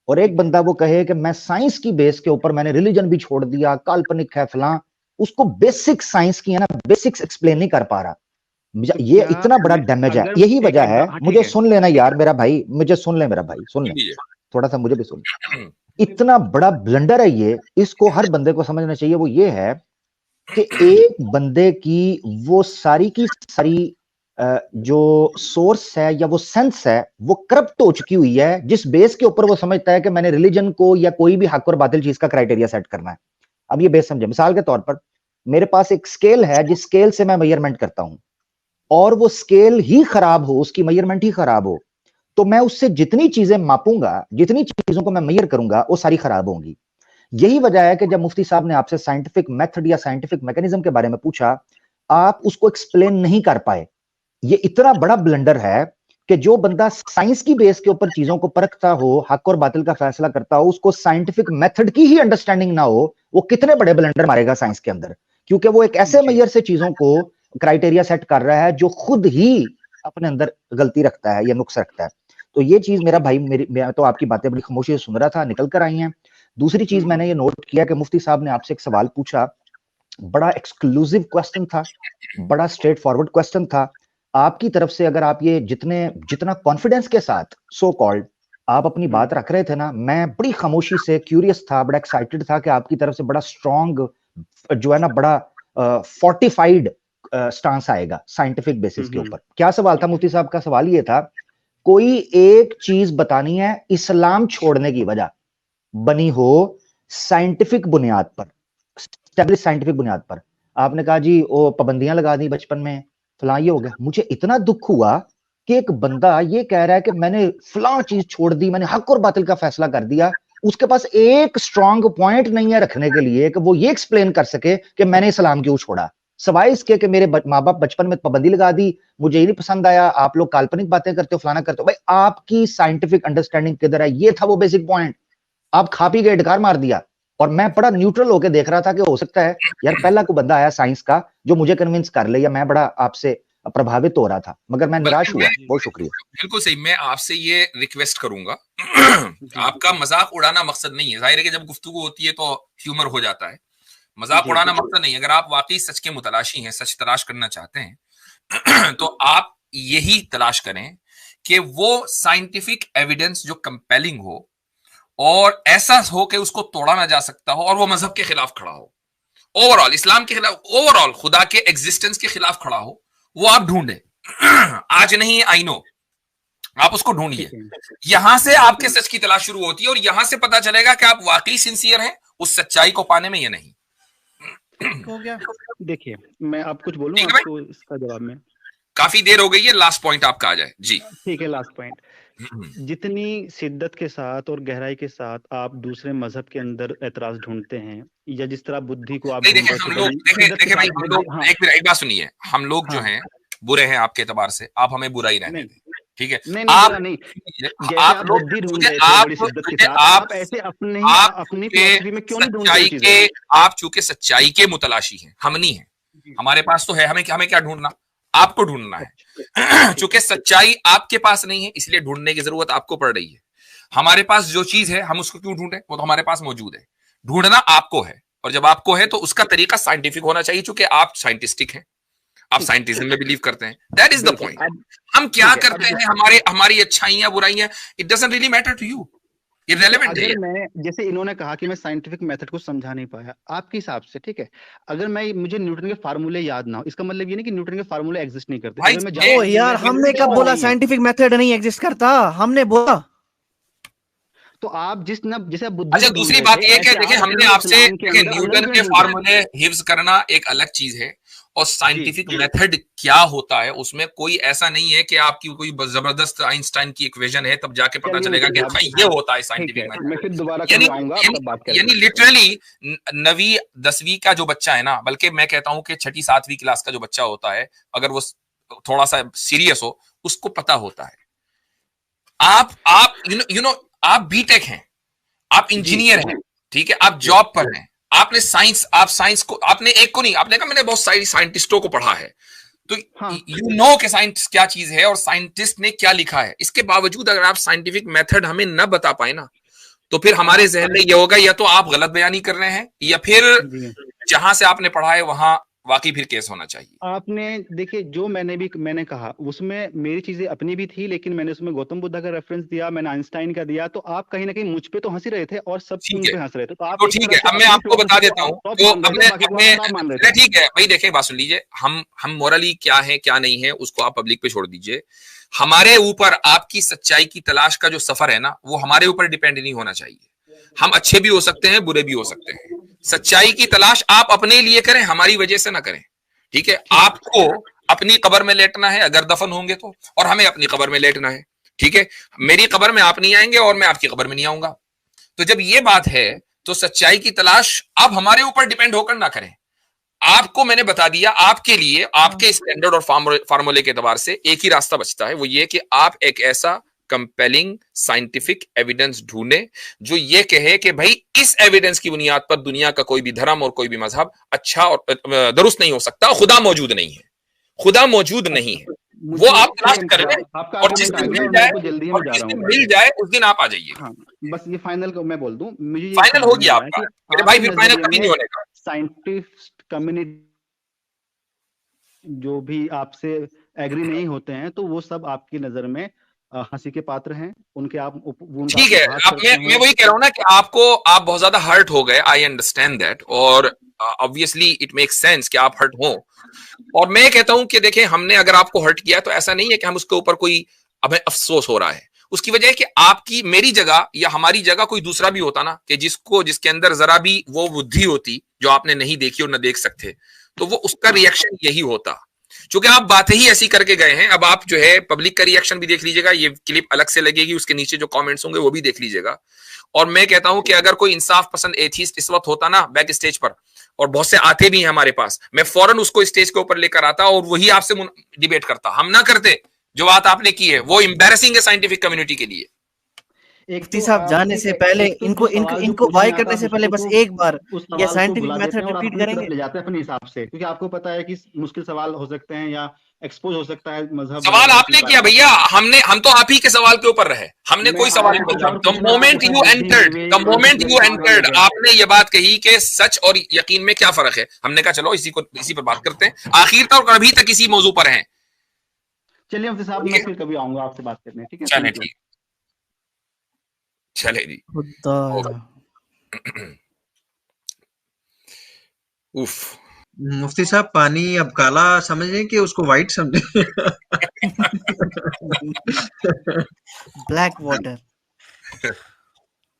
और एक बंदा वो कहे कि मैं साइंस की बेस के ऊपर मैंने रिलीजन भी छोड़ दिया, काल्पनिक है फलां, उसको बेसिक साइंस की है ना, बेसिक्स एक्सप्लेन नहीं कर पा रहा। ये इतना बड़ा डैमेज है। यही वजह है, मुझे सुन लेना यार मेरा भाई, मुझे सुन ले मेरा भाई, सुन ले थोड़ा सा, मुझे भी सुन। इतना बड़ा ब्लंडर है ये, इसको हर बंदे को समझना चाहिए। वो ये है कि एक बंदे की वो सारी की सारी जो सोर्स है या वो सेंस है वो करप्ट हो चुकी हुई है, जिस बेस के ऊपर वो समझता है कि मैंने रिलीजन को या कोई भी हक और बातिल चीज का क्राइटेरिया सेट करना है। अब ये बेस समझे, मिसाल के तौर पर मेरे पास एक स्केल है, जिस स्केल से मैं मेजरमेंट करता हूं, और वो स्केल ही खराब हो, उसकी मेजरमेंट ही खराब हो, तो मैं उससे जितनी चीजें मापूंगा, जितनी चीजों को मैं मेजर करूंगा, वो सारी खराब होंगी। यही वजह है कि जब मुफ्ती साहब ने आपसे साइंटिफिक मेथड या साइंटिफिक मैकेनिज्म के बारे में पूछा, आप उसको एक्सप्लेन नहीं कर पाए। ये इतना बड़ा ब्लंडर है कि जो बंदा साइंस की बेस के ऊपर चीजों को परखता हो, हक और बातिल का फैसला करता हो, उसको साइंटिफिक मेथड की ही अंडरस्टैंडिंग ना हो, वो कितने बड़े ब्लंडर मारेगा साइंस के अंदर, क्योंकि वो एक ऐसे मेजर से चीजों को क्राइटेरिया सेट कर रहा है जो खुद ही अपने अंदर गलती रखता है या नुक्स रखता है। तो ये चीज मेरा भाई, मैं तो आपकी बातें बड़ी खामोशी से सुन रहा था, निकल कर आई हैं। दूसरी चीज मैंने ये नोट किया कि मुफ्ती साहब ने आपसे एक सवाल पूछा, बड़ा एक्सक्लूसिव क्वेश्चन था, बड़ा स्ट्रेट फॉरवर्ड क्वेश्चन था। आपकी तरफ से अगर आप ये जितना कॉन्फिडेंस के साथ सो कॉल्ड आप अपनी बात रख रहे थे ना, मैं बड़ी खामोशी से क्यूरियस था, बड़ा एक्साइटेड था कि आपकी तरफ से बड़ा स्ट्रॉन्ग जो है ना, बड़ा फोर्टिफाइड स्टांस आएगा साइंटिफिक बेसिस के ऊपर। क्या सवाल था मुफ्ती साहब का? सवाल ये था, कोई एक चीज बतानी है इस्लाम छोड़ने की वजह बनी हो साइंटिफिक बुनियाद पर, स्टैब्लिश साइंटिफिक बुनियाद पर। आपने कहा जी वो पाबंदियां लगा दी बचपन में, फलां ये हो गया। मुझे इतना दुख हुआ कि एक बंदा ये कह रहा है कि मैंने फलां चीज छोड़ दी, मैंने हक और बातिल का फैसला कर दिया, उसके पास एक स्ट्रांग पॉइंट नहीं है रखने के लिए कि वो ये एक्सप्लेन कर सके कि मैंने इस्लाम क्यों छोड़ा, सवाए इसके कि मेरे माँ बाप बचपन में पाबंदी लगा दी, मुझे ये नहीं पसंद आया, आप लोग काल्पनिक बातें करते हो, फलाना करते हो। भाई आपकी साइंटिफिक अंडरस्टैंडिंग किधर है? ये था वो बेसिक पॉइंट, आप खा पी के इनकार मार दिया। और मैं बड़ा न्यूट्रल होकर देख रहा था कि हो सकता है यार पहला कोई बंदा आया साइंस का जो मुझे कन्विंस कर ले, या मैं बड़ा आपसे प्रभावित हो रहा था, मगर मैं निराश हुआ। बहुत शुक्रिया। बिल्कुल सही। मैं आपसे ये रिक्वेस्ट करूंगा, आपका मजाक उड़ाना मकसद नहीं है। जाहिर है कि जब गुफ्तगू होती है तो ह्यूमर हो जाता है, मजाक उड़ाना मकसद नहीं है। अगर आप वाकई सच के मुतलाशी हैं, सच तलाश करना चाहते हैं तो आप यही तलाश करें कि वो साइंटिफिक एविडेंस जो कंपेलिंग हो और ऐसा हो कि उसको तोड़ा ना जा सकता हो, और वो मजहब के खिलाफ खड़ा हो, ओवरऑल इस्लाम के खिलाफ, ओवरऑल खुदा के एग्जिस्टेंस के खिलाफ खड़ा हो, वो आप ढूंढे। आज नहीं, आई नो, आप उसको ढूंढिए। यहां से आपके सच की तलाश शुरू होती है और यहां से पता चलेगा कि आप वाकई सिंसियर हैं उस सच्चाई को पाने में या नहीं। हो गया। देखिए मैं आप कुछ बोलूं आपको इसका जवाब में? काफी देर हो गई है, लास्ट पॉइंट आपका आ जाए जी। ठीक है, लास्ट पॉइंट। जितनी शिद्दत के साथ और गहराई के साथ आप दूसरे मजहब के अंदर एतराज ढूंढते हैं, या जिस तरह बुद्धि को आप नहीं, देखें हम लोग, देखें भाई हम लोग, एक बात सुनिए, हम लोग जो हैं बुरे हैं आपके एतबार से, आप हमें बुरा ही रहने दें, ठीक है? आप बुद्धि ढूंढ रहे थे बड़ी शिद्दत के साथ, आप ऐसे अपने अपनी फिलॉसफी में क्यों नहीं ढूंढ रहे? आप चूंकि सच्चाई के मुतलाशी हैं, हम नहीं है, हमारे पास तो है, हमें क्या ढूंढना, आपको ढूंढना है। चूंकि सच्चाई आपके पास नहीं है इसलिए ढूंढने की जरूरत आपको पड़ रही है। हमारे पास जो चीज है हम उसको क्यों ढूंढें, वो तो हमारे पास मौजूद है। ढूंढना आपको है, और जब आपको है तो उसका तरीका साइंटिफिक होना चाहिए, चूंकि आप साइंटिस्टिक हैं, आप साइंटिज्म में बिलीव करते हैं। That is the point. हम क्या करते हैं, हमारी अच्छाइयां बुराइयां, it doesn't really matter to you, irrelevant है। अगर मैं, जैसे इन्होंने कहा कि मैं साइंटिफिक मेथड को समझा नहीं पाया, आपके हिसाब से ठीक है, अगर मुझे न्यूटन के फार्मूले याद ना हो, इसका मतलब ये नहीं कि न्यूटन के फार्मूले एग्जिस्ट नहीं करते। अगर मैं ओ यार, हमने कब बोला साइंटिफिक मेथड नहीं एग्जिस्ट करता? हमने बोला तो आप जैसे बुद्धि। अच्छा, दूसरी बात ये है, देखिए हमने आपसे न्यूटन के फार्मूले हिफ्ज करना एक अलग चीज है, और साइंटिफिक मेथड क्या होता है उसमें कोई ऐसा नहीं है कि आपकी कोई जबरदस्त आइंस्टाइन की इक्वेशन है तब जाके पता चलेगा कि अच्छा ये होता है साइंटिफिक मेथड। यानी लिटरली 9वीं 10वीं का जो बच्चा है ना, बल्कि मैं कहता हूं कि 6ठी 7वीं क्लास का जो बच्चा होता है, अगर वो थोड़ा सा सीरियस हो, उसको पता होता है। आप यू नो आप बीटेक हैं, आप इंजीनियर हैं, ठीक है, आप जॉब पर हैं, आपने साइंस को, आपने एक को नहीं, आपने कहा मैंने बहुत सारी साइंटिस्टों को पढ़ा है, तो यू नो कि साइंटिस्ट क्या चीज है और साइंटिस्ट ने क्या लिखा है। इसके बावजूद अगर आप साइंटिफिक मेथड हमें न बता पाए ना, तो फिर हमारे जहन में ये होगा या तो आप गलत बयानी कर रहे हैं, या फिर जहां से आपने पढ़ा है वहां वाकई फिर केस होना चाहिए। आपने देखिए जो मैंने कहा उसमें मेरी चीजें अपनी भी थी, लेकिन मैंने उसमें गौतम बुद्ध का रेफरेंस दिया, मैंने आइंस्टाइन का दिया, तो आप कहीं ना कहीं मुझ पे तो हंस रहे थे और सब उन पे हंस रहे थे। तो आप ठीक है, अब मैं आपको बता देता हूँ, तो ठीक है भाई, देखिए बात सुन लीजिए, हम मोरली क्या है क्या नहीं है उसको आप पब्लिक पे छोड़ दीजिए। हमारे ऊपर आपकी सच्चाई की तलाश का जो सफर है ना, वो हमारे ऊपर डिपेंड नहीं होना चाहिए। हम अच्छे भी हो सकते हैं, बुरे भी हो सकते हैं। सच्चाई की तलाश आप अपने लिए करें, हमारी वजह से ना करें, ठीक है? आपको अपनी कब्र में लेटना है अगर दफन होंगे तो, और हमें अपनी कब्र में लेटना है, ठीक है। मेरी कब्र में आप नहीं आएंगे और मैं आपकी कब्र में नहीं आऊंगा। तो जब ये बात है तो सच्चाई की तलाश आप हमारे ऊपर डिपेंड होकर ना करें। आपको मैंने बता दिया, आपके लिए आपके स्टैंडर्ड और फार्मूले के एतबार से एक ही रास्ता बचता है, वो ये कि आप एक ऐसा कंपेलिंग साइंटिफिक एविडेंस ढूंढे जो ये कहे कि भाई इस एविडेंस की बुनियाद पर दुनिया का कोई भी धर्म और कोई भी मजहब अच्छा और दुरुस्त नहीं हो सकता। खुदा मौजूद नहीं है, खुदा मौजूद नहीं है, वो आप तलाश कर रहे हैं, और जिस दिन मिल जाए उस दिन आप आ जाइए। हाँ, बस ये फाइनल को मैं बोल दूं, मुझे फाइनल हो गया आपका मेरे भाई, फिर फाइनल कभी नहीं होने का। साइंटिस्ट कम्युनिटी जो भी आपसे एग्री नहीं होते हैं तो वो सब आपकी नजर में हंसी के पात्र हैं, उनके आप ठीक है। अब मैं वही कह रहा हूं ना कि आप बहुत ज्यादा हर्ट हो गए, आई अंडरस्टैंड दैट, और ऑब्वियसली इट मेक्स सेंस कि आप हर्ट हो। और मैं कहता हूं कि देखें, हमने अगर आपको हर्ट किया तो ऐसा नहीं है कि हम उसके ऊपर कोई हमें अफसोस हो रहा है। उसकी वजह है कि आपकी मेरी जगह या हमारी जगह कोई दूसरा भी होता ना, कि जिसके अंदर जरा भी वो बुद्धि होती जो आपने नहीं देखी और न देख सकते, तो वो उसका रिएक्शन यही होता। चूंकि आप बातें ही ऐसी करके गए हैं, अब आप जो है पब्लिक का रिएक्शन भी देख लीजिएगा, ये क्लिप अलग से लगेगी, उसके नीचे जो कमेंट्स होंगे वो भी देख लीजिएगा। और मैं कहता हूं कि अगर कोई इंसाफ पसंद एथीस्ट इस वक्त होता ना बैक स्टेज पर, और बहुत से आते भी हैं हमारे पास, मैं फौरन उसको स्टेज के ऊपर लेकर आता और वही आपसे डिबेट करता। हम ना करते, जो बात आपने की है वो एम्बैरेसिंग है साइंटिफिक कम्युनिटी के लिए। मुफ्ती साहब जाने से पहले इनको बाय करने से पहले बस एक बार ये साइंटिफिक मेथड रिपीट करेंगे, ले जाते हैं अपने हिसाब से, क्योंकि आपको पता है कि मुश्किल सवाल हो सकते हैं या एक्सपोज हो सकता है मजहब। सवाल आपने किया भैया, हम तो आप ही के सवाल के ऊपर रहे, हमने कोई सवाल नहीं पूछा। द मोमेंट यू एंटर्ड आपने ये बात कही कि सच और यकीन में क्या फर्क है, हमने कहा चलो इसी पर बात करते हैं। आखिर तक अभी तक इसी मौजू पर हैं। चलिए मुफ्ती साहब, मैं फिर कभी आऊंगा आपसे बात करने, ठीक है? चले ठीक, चले जी। उफ, मुफ्ती साहब पानी अब काला समझे कि उसको व्हाइट समझे? Black water.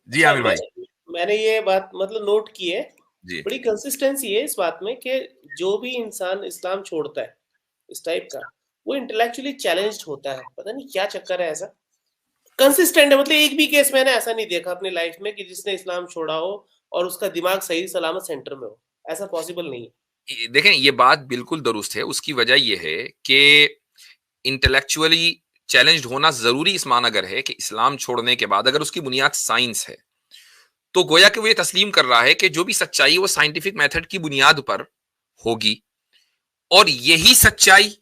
जी आमिर भाई, मैंने ये बात मतलब नोट की है, बड़ी कंसिस्टेंसी है इस बात में कि जो भी इंसान इस्लाम छोड़ता है इस टाइप का, वो इंटेलेक्चुअली चैलेंज्ड होता है। पता नहीं क्या चक्कर है, ऐसा कंसिस्टेंट है। मतलब एक भी केस मैंने ऐसा नहीं देखा अपनी लाइफ में कि जिसने इस्लाम छोड़ा हो और उसका दिमाग सही सलामत सेंटर में हो, ऐसा पॉसिबल नहीं है। देखें ये बात बिल्कुल दुरुस्त है। उसकी वजह यह है कि इंटेलेक्चुअली चैलेंज्ड होना जरूरी इस मानगर है कि इस्लाम छोड़ने के बाद अगर उसकी बुनियाद साइंस है तो गोया कि वो ये तस्लीम कर रहा है कि जो भी सच्चाई है वो साइंटिफिक मेथड की बुनियाद पर होगी, और यही सच्चाई,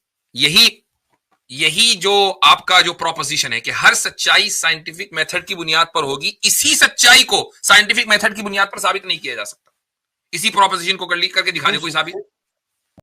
यही जो आपका जो प्रोपोजिशन है कि हर सच्चाई साइंटिफिक मेथड की बुनियाद पर होगी, इसी सच्चाई को साइंटिफिक मेथड की बुनियाद पर साबित नहीं किया जा सकता। इसी प्रोपोजिशन को करके दिखाने कोई साबित